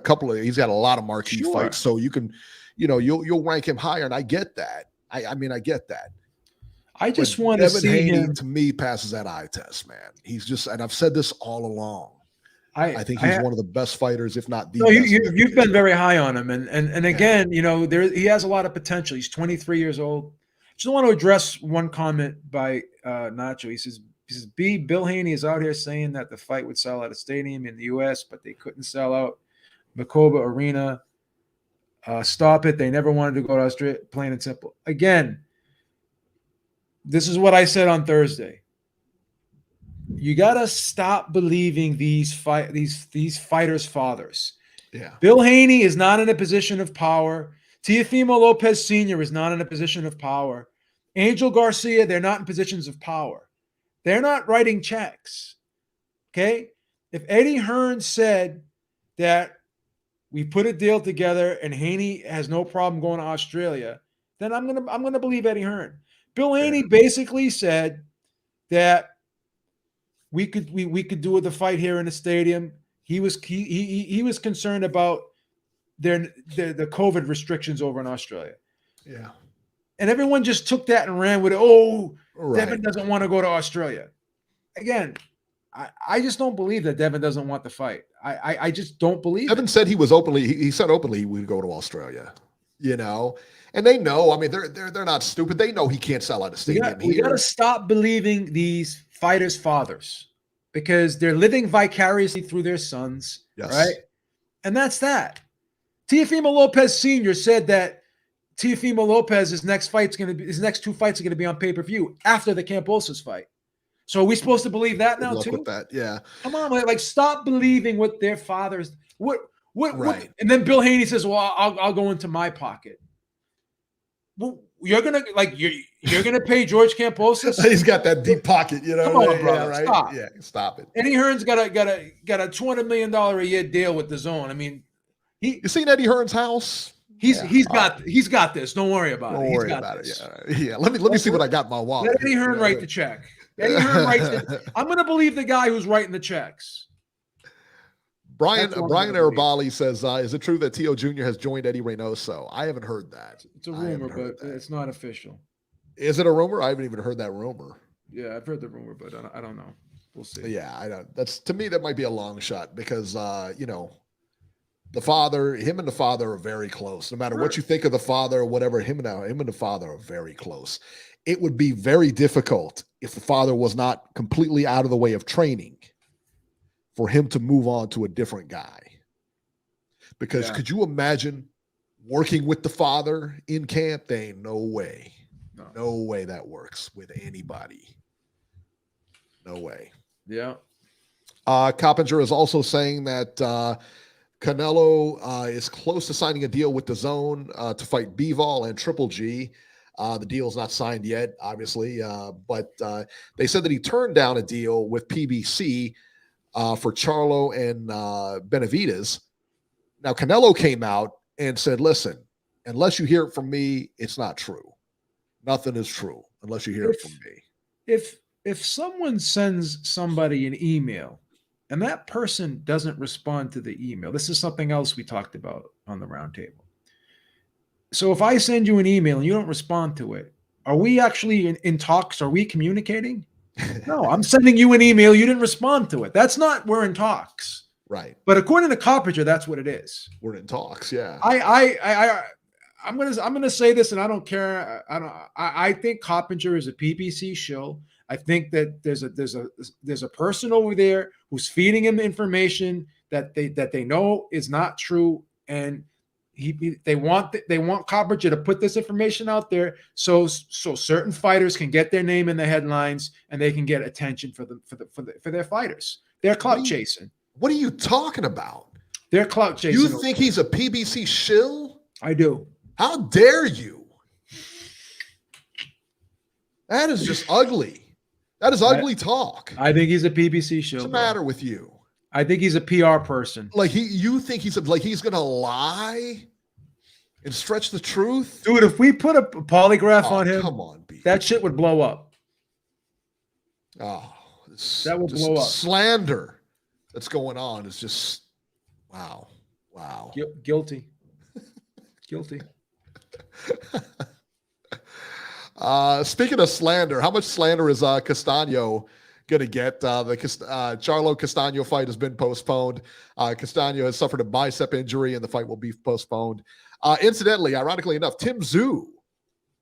he's got a lot of marquee fights. So you can, you'll rank him higher. And I get that. I get that. I just want to see Haney, him. to me, passes that eye test, man. He's just, and I've said this all along. I think he's one of the best fighters, if not the best. You've been very high on him, and again, he has a lot of potential. He's 23 years old. Just want to address one comment by Nacho. He says, Bill Haney is out here saying that the fight would sell out a stadium in the U.S., but they couldn't sell out Makoba Arena. Stop it. They never wanted to go to Australia, plain and simple. Again, this is what I said on Thursday. You got to stop believing these fighters' fathers. Yeah. Bill Haney is not in a position of power. Teofimo Lopez Sr. is not in a position of power. Angel Garcia, they're not in positions of power. They're not writing checks. Okay? If Eddie Hearn said that we put a deal together and Haney has no problem going to Australia, then I'm gonna believe Eddie Hearn. Bill Haney basically said that we could do the fight here in the stadium. He was concerned about the COVID restrictions over in Australia. Yeah. And everyone just took that and ran with it. Oh, Right. Devin doesn't want to go to Australia. Again, I just don't believe that Devin doesn't want the fight. I just don't believe Devin said he was openly, he said openly he would go to Australia, you know, and they know, I mean, they're not stupid. They know he can't sell out a stadium We got to stop believing these fighters' fathers because they're living vicariously through their sons, right? And that's that. Teofimo Lopez Sr. said that Teofimo Lopez, his next two fights are going to be on pay-per-view after the Kambosos fight. So are we supposed to believe that now too? With that, yeah. Come on, like stop believing what their fathers. What? Right. And then Bill Haney says, "Well, I'll go into my pocket." Well, you're gonna pay George Kambosos? He's got that deep pocket, you know. Come on, brother, right? stop. Yeah, stop it. Eddie Hearn's got a $200 million a year deal with the Zone. I mean, you seen Eddie Hearn's house? He's got this. Don't worry about it. Don't worry about it. Yeah. Let me see what I got in my wallet. Let Eddie Hearn write the check. Eddie Hearn writes it. I'm going to believe the guy who's writing the checks. Brian Arabali says, is it true that Tio Jr. has joined Eddie Reynoso? I haven't heard that. It's a rumor, but it's not official. Is it a rumor? I haven't even heard that rumor. Yeah, I've heard the rumor, but I don't know. We'll see. Yeah, I don't. That's, to me, that might be a long shot because, you know, him and the father are very close. No matter what you think of the father or whatever, him and the father are very close. It would be very difficult if the father was not completely out of the way of training for him to move on to a different guy. Because could you imagine working with the father in camp? There ain't no way. No way that works with anybody. No way. Yeah. Coppinger is also saying that Canelo is close to signing a deal with the Zone to fight Bivol and Triple G. The deal's not signed yet, obviously, but they said that he turned down a deal with PBC for Charlo and Benavidez. Now, Canelo came out and said, listen, unless you hear it from me, it's not true. Nothing is true unless you hear it from me. If someone sends somebody an email and that person doesn't respond to the email, this is something else we talked about on the roundtable. So if I send you an email and you don't respond to it, are we actually in talks? Are we communicating? No, I'm sending you an email. You didn't respond to it. That's not, we're in talks. Right. But according to Coppinger, that's what it is. We're in talks. Yeah. I'm gonna say this, and I don't care. I think Coppinger is a PBC shill. I think that there's a person over there who's feeding him information that they know is not true, and they want Coppinger to put this information out there so certain fighters can get their name in the headlines and they can get attention for their fighters. They're clout chasing. What are you talking about? They're clout chasing. You think he's a PBC shill? I do. How dare you? That is just ugly. That is ugly talk. I think he's a PBC shill. What's the matter with you? I think he's a PR person. Like you think he's gonna lie and stretch the truth? Dude, if we put a polygraph on him, come on, B. that shit would blow up. Oh, that would blow up. Slander that's going on is just wow. Guilty. Guilty. Speaking of slander, how much slander is Castano gonna get? The Charlo Castano fight has been postponed. Castano has suffered a bicep injury, and the fight will be postponed. Incidentally, ironically enough, Tim Tszyu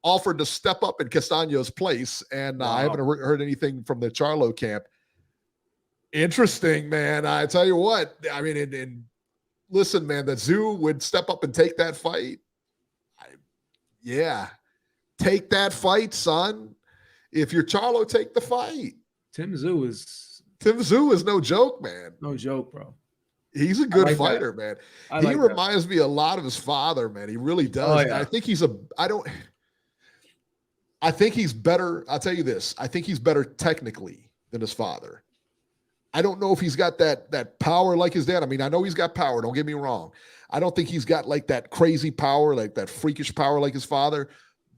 offered to step up in Castano's place, and I haven't heard anything from the Charlo camp. Interesting, man. I tell you what. I mean, and listen, man, that Tszyu would step up and take that fight. Take that fight, son. If you're Charlo, take the fight. Tim Tszyu is no joke, man. No joke, bro. He's a good fighter, man. He reminds me a lot of his father, man. He really does. Oh, yeah. I think he's better. I'll tell you this. I think he's better technically than his father. I don't know if he's got that power like his dad. I mean, I know he's got power. Don't get me wrong. I don't think he's got like that crazy power, like that freakish power like his father.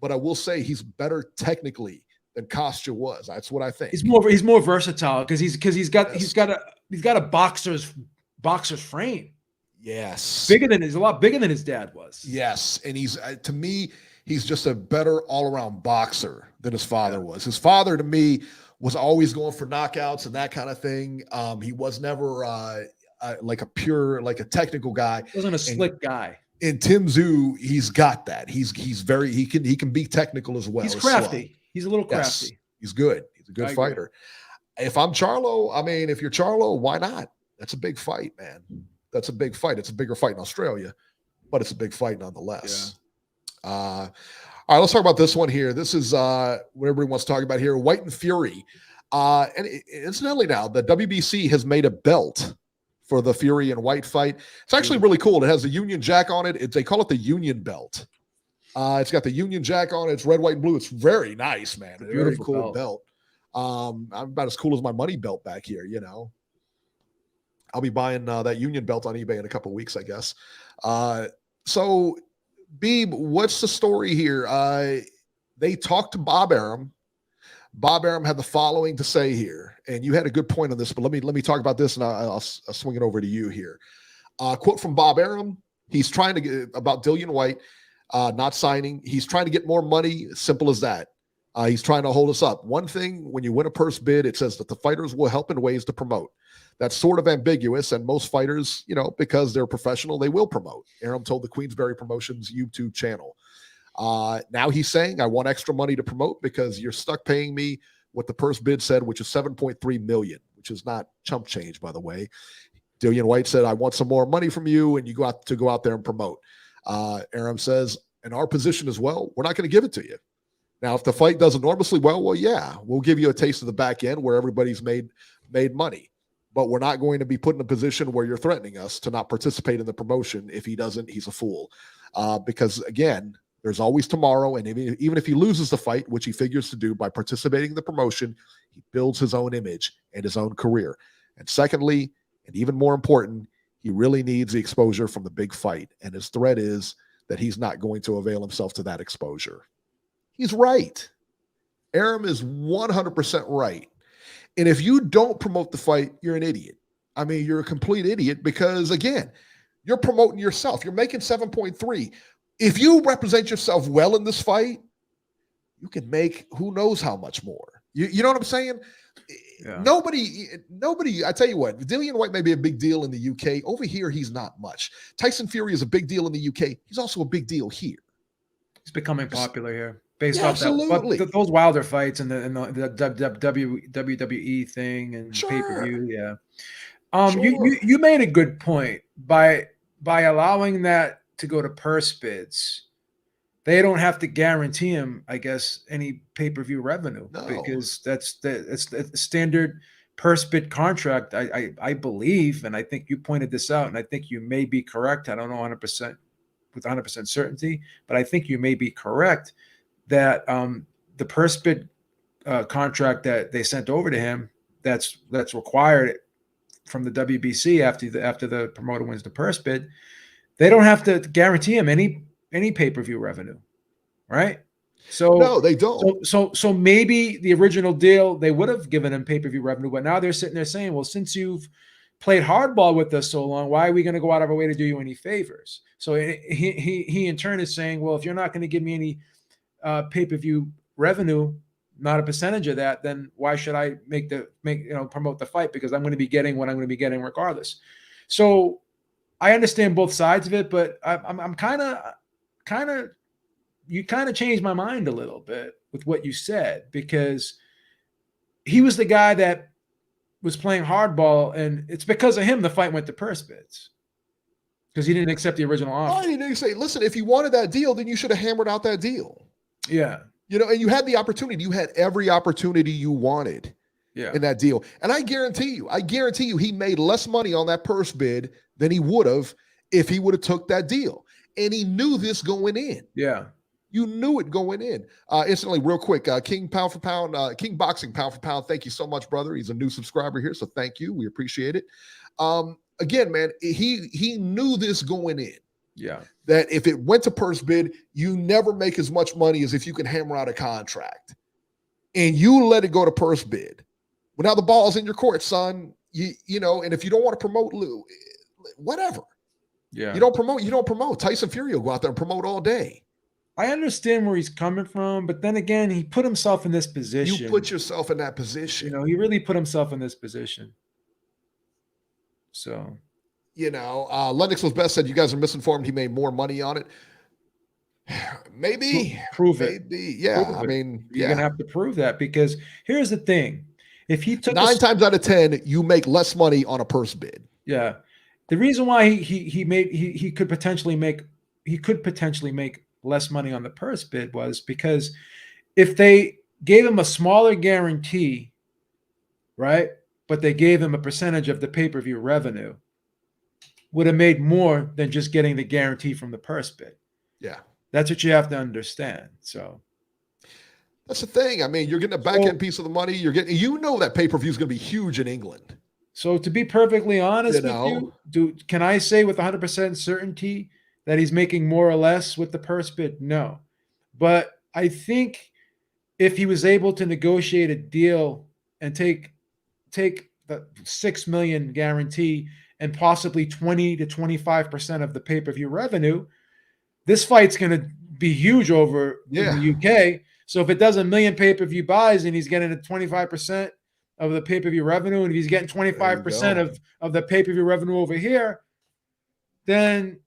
But I will say he's better technically than Kostya was. That's what I think. He's more versatile because he's got a boxer's frame. Yes, He's a lot bigger than his dad was. Yes, and he's to me, he's just a better all-around boxer than his father was. His father, to me, was always going for knockouts and that kind of thing. He was never like a technical guy. He wasn't a slick guy. In Tim Tszyu, he's got that. He can be technical as well. He's crafty. He's a little crafty. Yes, he's good. He's a good fighter. If I'm Charlo, I mean, if you're Charlo, why not? That's a big fight, man. That's a big fight. It's a bigger fight in Australia, but it's a big fight nonetheless. Yeah. All right, let's talk about this one here. This is what everybody wants to talk about here. White and Fury. And incidentally now, the WBC has made a belt for the Fury and White fight. It's actually really cool. It has the Union Jack on it. They call it the Union Belt. It's got the Union Jack on it. It's red, white, and blue. It's very nice, man. It's a very cool belt. I'm about as cool as my money belt back here, you know. I'll be buying that Union belt on eBay in a couple of weeks, I guess. So, Beeb, what's the story here? They talked to Bob Arum. Bob Arum had the following to say here, and you had a good point on this, but let me talk about this, and I'll swing it over to you here. Quote from Bob Arum. He's trying to get about Dillian White not signing. He's trying to get more money. Simple as that. He's trying to hold us up. One thing, when you win a purse bid, it says that the fighters will help in ways to promote. That's sort of ambiguous, and most fighters, you know, because they're professional, they will promote. Arum told the Queensberry Promotions YouTube channel. Now he's saying, I want extra money to promote because you're stuck paying me what the purse bid said, which is $7.3 million, which is not chump change, by the way. Dillian White said, I want some more money from you, and you go out there and promote. Arum says, in our position as well, we're not going to give it to you. Now, if the fight does enormously well, yeah, we'll give you a taste of the back end where everybody's made money. But we're not going to be put in a position where you're threatening us to not participate in the promotion. If he doesn't, he's a fool. Because, again, there's always tomorrow. And even if he loses the fight, which he figures to do by participating in the promotion, he builds his own image and his own career. And secondly, and even more important, he really needs the exposure from the big fight. And his threat is that he's not going to avail himself to that exposure. He's right. Arum is 100% right. And if you don't promote the fight, you're an idiot. I mean, you're a complete idiot because, again, you're promoting yourself. You're making 7.3. If you represent yourself well in this fight, you can make who knows how much more. You know what I'm saying? Yeah. Nobody, I tell you what, Dillian White may be a big deal in the UK. Over here, he's not much. Tyson Fury is a big deal in the UK. He's also a big deal here. He's becoming popular here. Based off those Wilder fights and the WWE thing and pay-per-view, yeah. You made a good point by allowing that to go to purse bids. They don't have to guarantee him, I guess, any pay-per-view revenue because that's the standard purse bid contract. I believe, and I think you pointed this out, and I think you may be correct. I don't know 100% with 100% certainty, but I think you may be correct that the purse bid contract that they sent over to him that's required from the WBC after the promoter wins the purse bid, they don't have to guarantee him any pay-per-view revenue, right? So no, they don't. So maybe the original deal they would have given him pay-per-view revenue, but now they're sitting there saying, well, since you've played hardball with us so long, why are we going to go out of our way to do you any favors? So he in turn is saying, well, if you're not going to give me any pay-per-view revenue, not a percentage of that, then why should I promote the fight? Because I'm going to be getting what I'm going to be getting regardless. So I understand both sides of it, but I'm kind of you kind of changed my mind a little bit with what you said, because he was the guy that was playing hardball, and it's because of him the fight went to purse bids. Because he didn't accept the original offer. You didn't say, listen, if you wanted that deal, then you should have hammered out that deal. Yeah. You know, and you had the opportunity. You had every opportunity you wanted in that deal. And I guarantee you he made less money on that purse bid than he would have if he would have took that deal. And he knew this going in. Yeah. You knew it going in. Instantly, real quick, King Pound for Pound, King Boxing Pound for Pound. Thank you so much, brother. He's a new subscriber here, so thank you. We appreciate it. Again, man, he knew this going in. Yeah. That if it went to purse bid, you never make as much money as if you can hammer out a contract. And you let it go to purse bid. Well, now the ball's in your court, son. You know, and if you don't want to promote, whatever. Yeah. You don't promote. Tyson Fury will go out there and promote all day. I understand where he's coming from, but then again, he put himself in this position. You put yourself in that position. You know, he really put himself in this position. So, you know, Lennox was best said you guys are misinformed. He made more money on it. Maybe. Prove it. Maybe. Yeah. Prove I mean, you're going to have to prove that, because here's the thing. If he took 9 times out of 10, you make less money on a purse bid. Yeah. The reason why he could potentially make less money on the purse bid was because if they gave him a smaller guarantee, right, but they gave him a percentage of the pay-per-view revenue, would have made more than just getting the guarantee from the purse bid. Yeah. That's what you have to understand. So that's the thing. I mean, you're getting a back end piece of the money. You know that pay-per-view is going to be huge in England. So to be perfectly honest with you, can I say with 100% certainty that he's making more or less with the purse bid? No. But I think if he was able to negotiate a deal and take the $6 million guarantee and possibly 20 to 25% of the pay-per-view revenue, this fight's going to be huge over in the UK. So if it does 1 million pay-per-view buys and he's getting a 25% of the pay-per-view revenue, and if he's getting 25% of the pay-per-view revenue over here, then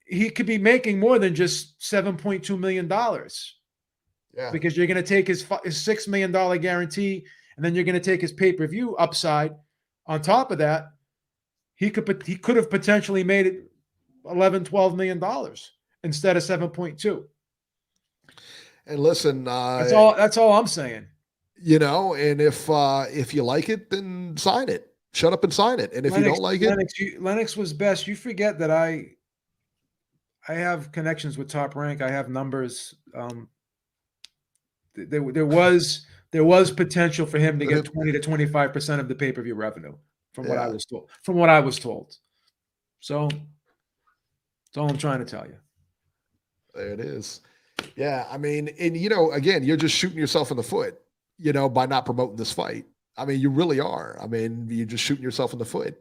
he could be making more than just $7.2 million. Yeah. Because you're going to take his $6 million guarantee, and then you're going to take his pay-per-view upside. On top of that, he could have potentially made it $11-12 million instead of 7.2. And listen, that's all I'm saying. You know, and if you like it, then sign it. Shut up and sign it. And if you don't like it, Lennox was best. You forget that I have connections with Top Rank. I have numbers. There was potential for him to get 20 to 25% of the pay-per-view revenue from what I was told. So that's all I'm trying to tell you. There it is. Yeah, I mean, and you know, again, you're just shooting yourself in the foot, you know, by not promoting this fight. I mean, you really are. I mean, you're just shooting yourself in the foot.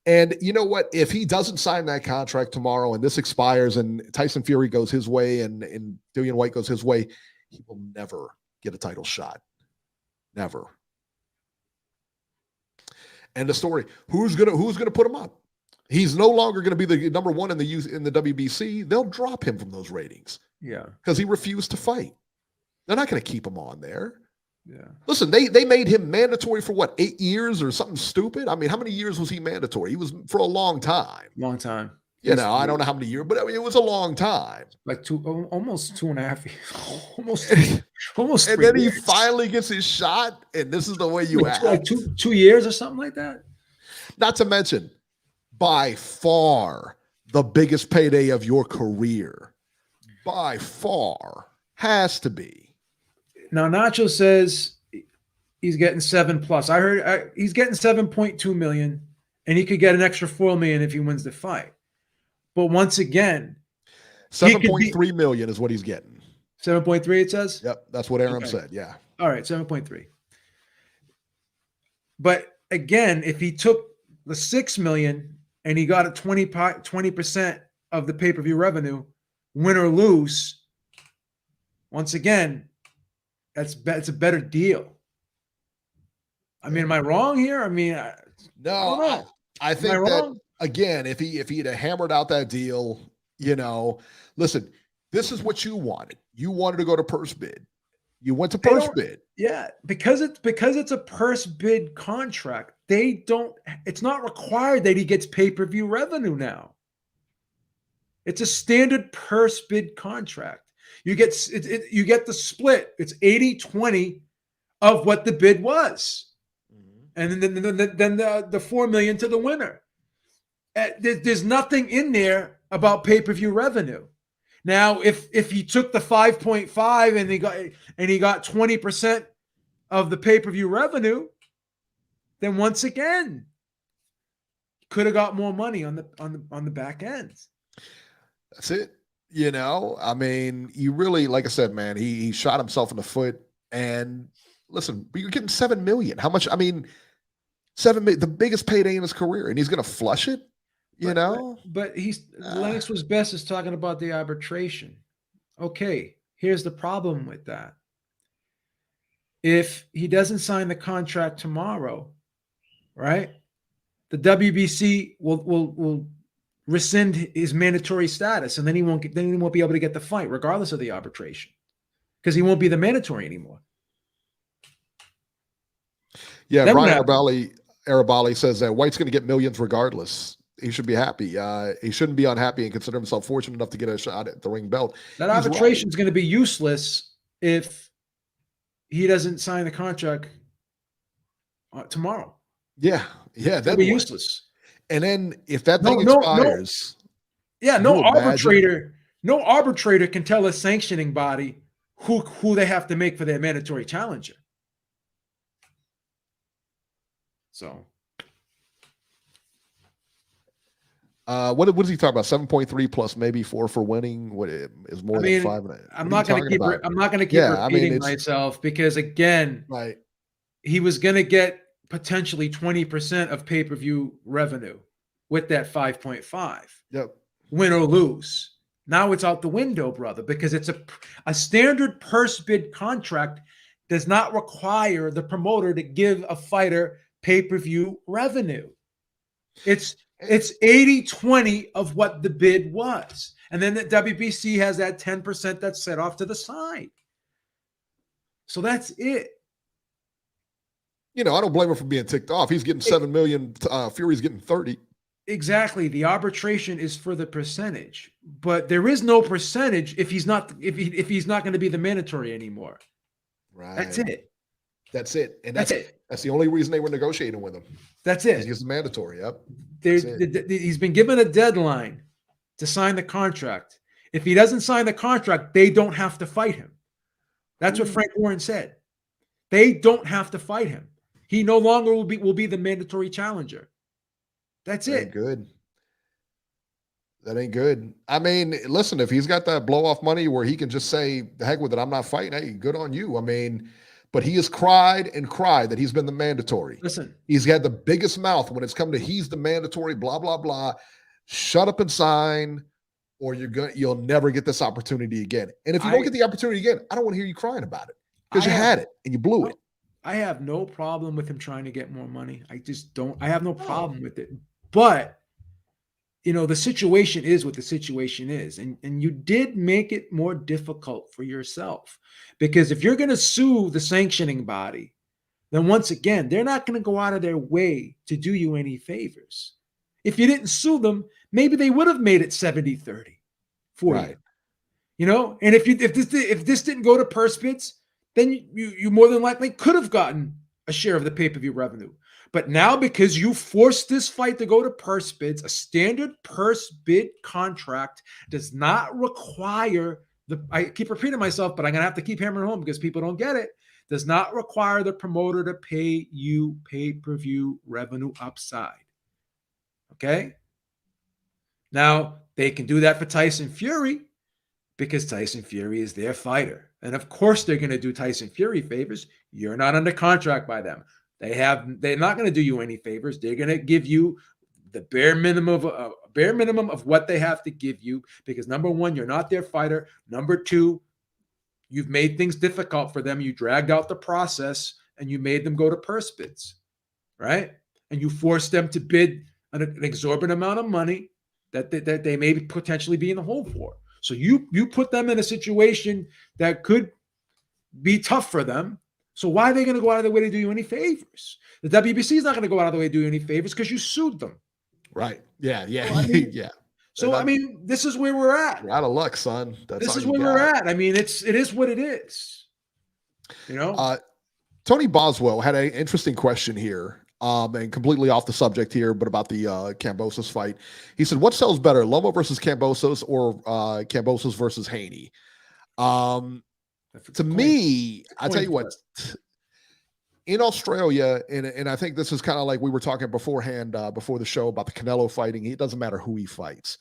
And you know what? If he doesn't sign that contract tomorrow and this expires and Tyson Fury goes his way and Dillian White goes his way, he will never get a title shot. Never. End of story. Who's gonna put him up? He's no longer going to be the number one in the WBC. They'll drop him from those ratings. Yeah, because he refused to fight. They're not going to keep him on there. Yeah. Listen, they made him mandatory for what, 8 years or something stupid? I mean, how many years was he mandatory? He was for a long time. Long time. You know, I don't know how many years, but I mean, it was a long time. Like almost 2.5 years. almost. And then he finally gets his shot, and this is the way you act. Like 2 years or something like that. Not to mention, by far the biggest payday of your career. By far. Has to be. Now, Nacho says he's getting 7+. I heard he's getting 7.2 million, and he could get an extra 4 million if he wins the fight. But once again, 7.3 million is what he's getting. 7.3, it says? Yep, that's what Aram said. Yeah. All right, 7.3. But again, if he took the 6 million and he got a 20% of the pay-per-view revenue, win or lose, once again, it's a better deal. I mean, am I wrong here? I mean, no, I think that again, if he'd have hammered out that deal, you know, listen, this is what you wanted. You wanted to go to purse bid. You went to purse bid. Yeah, because it's a purse bid contract. It's not required that he gets pay-per-view revenue now. It's a standard purse bid contract. You get the split. It's 80-20 of what the bid was. And then the 4 million to the winner. There's nothing in there about pay-per-view revenue. Now, if he took the 5.5 and he got 20% of the pay-per-view revenue, then once again, could have got more money on the back end. That's it. I mean, you really, like I said, man, he shot himself in the foot. And listen, you're getting $7 million. How much? I mean, $7 million, the biggest payday in his career, and he's going to flush it. But Lennox was best is talking about the arbitration. Okay, here's the problem with that. If he doesn't sign the contract tomorrow, right? The WBC will rescind his mandatory status, and then he won't be able to get the fight, regardless of the arbitration, because he won't be the mandatory anymore. Yeah, Brian Arabali says that White's going to get millions regardless. He should be happy. He shouldn't be unhappy and consider himself fortunate enough to get a shot at the ring belt. That arbitration is going to be useless if he doesn't sign the contract tomorrow. Yeah, that'd be useless. And then if that thing expires, no arbitrator can tell a sanctioning body who they have to make for their mandatory challenger. So, what does he talk about? 7.3 plus maybe 4 for winning. What is more than 5? I'm not going to keep repeating myself, because again, right, he was going to get potentially 20% of pay-per-view revenue with that 5.5. Yep. Win or lose. Now it's out the window, brother, because it's a standard purse bid contract does not require the promoter to give a fighter pay-per-view revenue. It's 80-20 of what the bid was. And then the WBC has that 10% that's set off to the side. So that's it. I don't blame him for being ticked off. He's getting 7 million. Fury's getting 30. Exactly. The arbitration is for the percentage, but there is no percentage if he's not going to be the mandatory anymore. Right. That's it. That's it. And that's it. That's the only reason they were negotiating with him. That's it. He's mandatory. Yep. He's been given a deadline to sign the contract. If he doesn't sign the contract, they don't have to fight him. That's what Frank Warren said. They don't have to fight him. He no longer will be the mandatory challenger. That's it. That ain't good. I mean, listen, if he's got that blow off money where he can just say, the heck with it, I'm not fighting. Hey, good on you. I mean, but he has cried and cried that he's been the mandatory. Listen, he's had the biggest mouth when it's come to he's the mandatory, blah, blah, blah. Shut up and sign, or you'll never get this opportunity again. And if you don't get the opportunity again, I don't want to hear you crying about it, because you had it and you blew it. I have no problem with him trying to get more money. I just don't. I have no problem with it. But, the situation is what the situation is. And you did make it more difficult for yourself. Because if you're going to sue the sanctioning body, then once again, they're not going to go out of their way to do you any favors. If you didn't sue them, maybe they would have made it 70-30 for you. And if this didn't go to purse bids, then you more than likely could have gotten a share of the pay-per-view revenue. But now, because you forced this fight to go to purse bids, a standard purse bid contract does not require I keep repeating myself, but I'm going to have to keep hammering home because people don't get it, does not require the promoter to pay you pay-per-view revenue upside. Okay? Now, they can do that for Tyson Fury because Tyson Fury is their fighter. And of course, they're going to do Tyson Fury favors. You're not under contract by them. They're not going to do you any favors. They're going to give you the bare minimum of what they have to give you, because number one, you're not their fighter. Number two, you've made things difficult for them. You dragged out the process and you made them go to purse bids, right? And you forced them to bid an exorbitant amount of money that they may potentially be in the hole for. So you put them in a situation that could be tough for them. So why are they going to go out of their way to do you any favors? The WBC is not going to go out of the way to do you any favors because you sued them. Right. Yeah. Yeah. So, this is where we're at. You're out of luck, son. This is where we're at. It is what it is. Tony Boswell had an interesting question here. and completely off the subject here, but about the Kambosos fight. He said, what sells better, Loma versus Kambosos or Kambosos versus Haney? To me, I tell you what, in Australia, and I think this is kind of like we were talking beforehand, before the show about the Canelo fighting. It doesn't matter who he fights.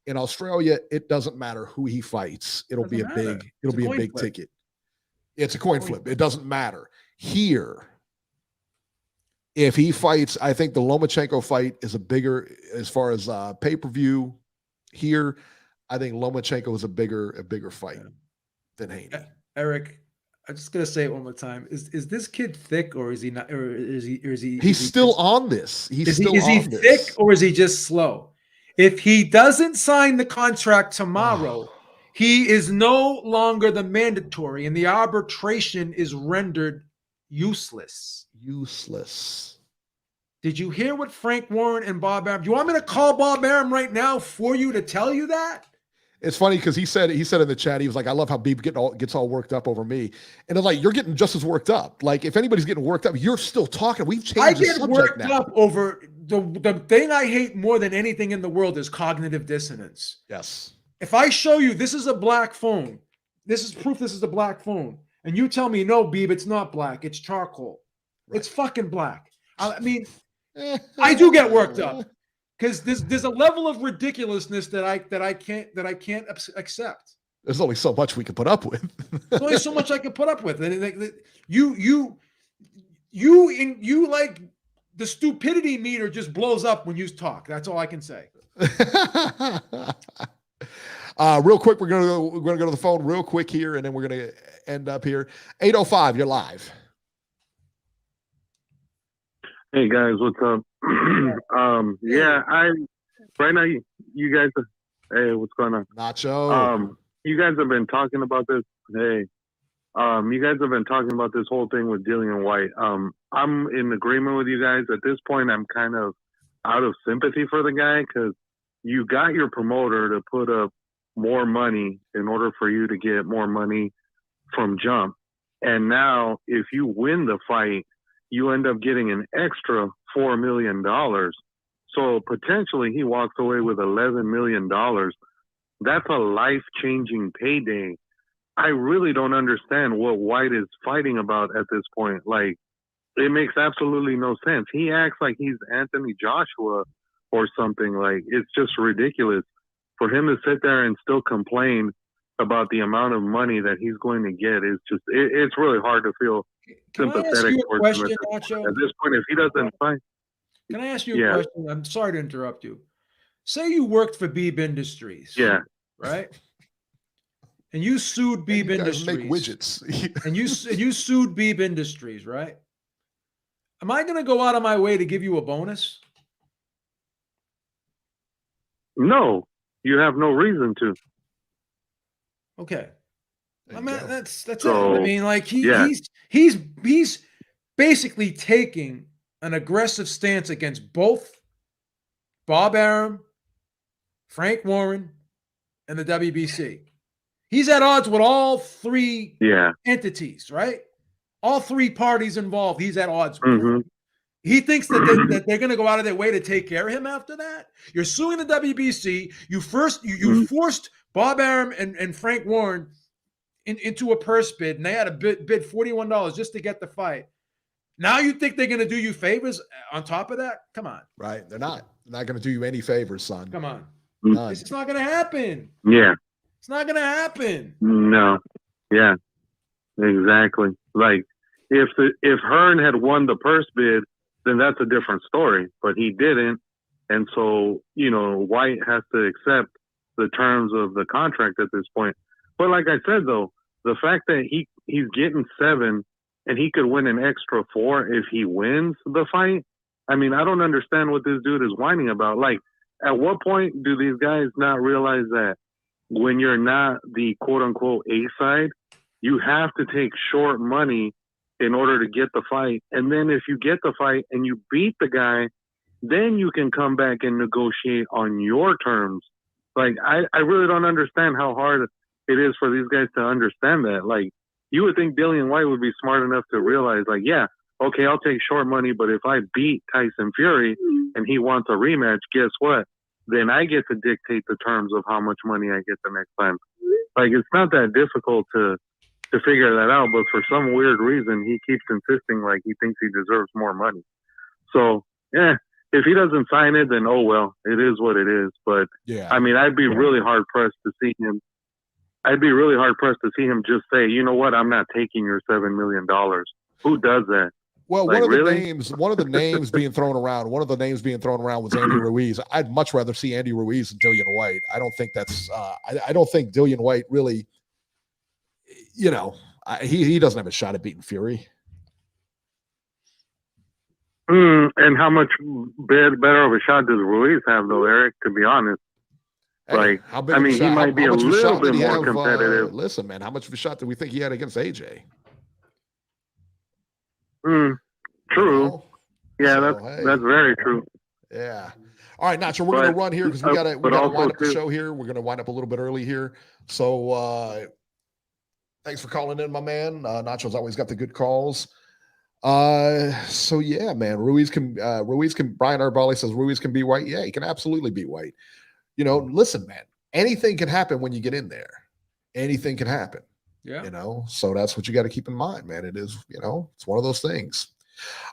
In Australia, it doesn't matter who he fights. It'll be a big ticket. It's a coin flip. It doesn't matter. Here, if he fights, I think the Lomachenko fight is a bigger, as far as pay-per-view here, I think Lomachenko is a bigger fight than Haney. Eric, I'm just gonna say it one more time. Is this kid thick or is he not? Or is he? He's still on this. Is he thick or is he just slow? If he doesn't sign the contract tomorrow, he is no longer the mandatory, and the arbitration is rendered useless. Did you hear what Frank Warren and Bob Arum? Do you want me to call Bob Arum right now for you to tell you that? It's funny because he said in the chat, he was like, I love how Beeb gets all worked up over me. And I'm like, you're getting just as worked up. Like, if anybody's getting worked up, you're still talking. We've changed the subject now. I get worked up over the thing I hate more than anything in the world is cognitive dissonance. Yes. If I show you this is a black phone, this is proof this is a black phone, and you tell me, no, Beeb, it's not black, it's charcoal. Right. It's fucking black. I mean, I do get worked up. Because there's a level of ridiculousness that I can't accept. There's only so much we can put up with. There's only so much I can put up with, and you like the stupidity meter just blows up when you talk. That's all I can say. Real quick, we're gonna go to the phone real quick here, and then we're gonna end up here. 805, you're live. Hey guys, what's up? Right now you guys, hey, what's going on? Nacho. You guys have been talking about this. Hey, you guys have been talking about this whole thing with Dillian White. I'm in agreement with you guys. At this point, I'm kind of out of sympathy for the guy because you got your promoter to put up more money in order for you to get more money from Jump. And now if you win the fight, you end up getting an extra $4 million. So potentially he walks away with $11 million. That's a life-changing payday. I really don't understand what White is fighting about at this point. Like, it makes absolutely no sense. He acts like he's Anthony Joshua or something. Like, it's just ridiculous for him to sit there and still complain about the amount of money that he's going to get. Is just, it's really hard to feel sympathetic towards him at this point. If he doesn't fight, can I ask you a question? I'm sorry to interrupt you. Say you worked for Beeb Industries, right? And you sued Beeb Industries. Make widgets. and you sued Beeb Industries, right? Am I going to go out of my way to give you a bonus? No, you have no reason to. Okay. I mean, that's so, it. I mean, like he's basically taking an aggressive stance against both Bob Arum, Frank Warren, and the WBC. He's at odds with all three entities, right? All three parties involved. He's at odds with. Mm-hmm. He thinks that they're going to go out of their way to take care of him after that. You're suing the WBC. You forced Bob Arum and Frank Warren into a purse bid, and they had to bid $41 just to get the fight. Now you think they're going to do you favors on top of that? Come on. Right. They're not going to do you any favors, son. Come on. It's not going to happen. Yeah. It's not going to happen. No. Yeah. Exactly. Like if Hearn had won the purse bid, then that's a different story, but he didn't. And so, White has to accept the terms of the contract at this point. But like I said, though, the fact that he's getting 7 and he could win an extra 4 if he wins the fight. I mean, I don't understand what this dude is whining about. Like, at what point do these guys not realize that when you're not the quote unquote A side, you have to take short money in order to get the fight. And then if you get the fight and you beat the guy, then you can come back and negotiate on your terms. Like, I really don't understand how hard it is for these guys to understand that. Like, you would think Dillian White would be smart enough to realize, like, yeah, okay, I'll take short money, but if I beat Tyson Fury and he wants a rematch, guess what? Then I get to dictate the terms of how much money I get the next time. Like, it's not that difficult to figure that out, but for some weird reason, he keeps insisting like he thinks he deserves more money. So, yeah, if he doesn't sign it, then oh well, it is what it is. But Yeah. I mean, I'd be really hard pressed to see him. I'd be really hard pressed to see him just say, you know what, I'm not taking your $7 million. Who does that? Well, Like, one of really? the names being thrown around was Andy Ruiz. I'd much rather see Andy Ruiz than Dillian White. I don't think that's I don't think Dillian White really, you know, he doesn't have a shot at beating Fury. And how much better of a shot does Ruiz have, though, Eric? To be honest, Hey, like, he might be a little bit more competitive. Listen, man, how much of a shot did we think he had against AJ? True. You know? Yeah, So, that's very true. Yeah. All right, Nacho, we're going to run here because we got to wind up the show here. We're going to wind up a little bit early here. So thanks for calling in, my man. Nacho's always got the good calls. So yeah, man, Ruiz can Brian Arbali says Ruiz can beat White. Yeah, he can absolutely beat White. You know, listen, man, anything can happen when you get in there. Anything can happen. Yeah. You know, so that's what you got to keep in mind, man. It is, you know, it's one of those things.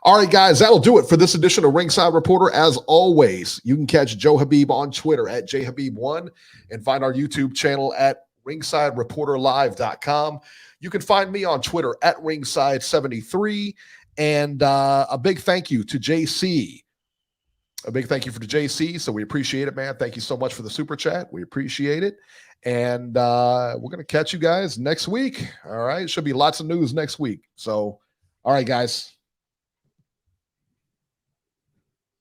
All right, guys, that'll do it for this edition of Ringside Reporter. As always, you can catch Joe Habib on Twitter at JHabib1 and find our YouTube channel at ringsidereporterlive.com. You can find me on Twitter at ringside73. And a big thank you to JC. A big thank you for the JC. So we appreciate it, man. Thank you so much for the super chat. We appreciate it. And we're going to catch you guys next week. All right. Should be lots of news next week. So, all right, guys.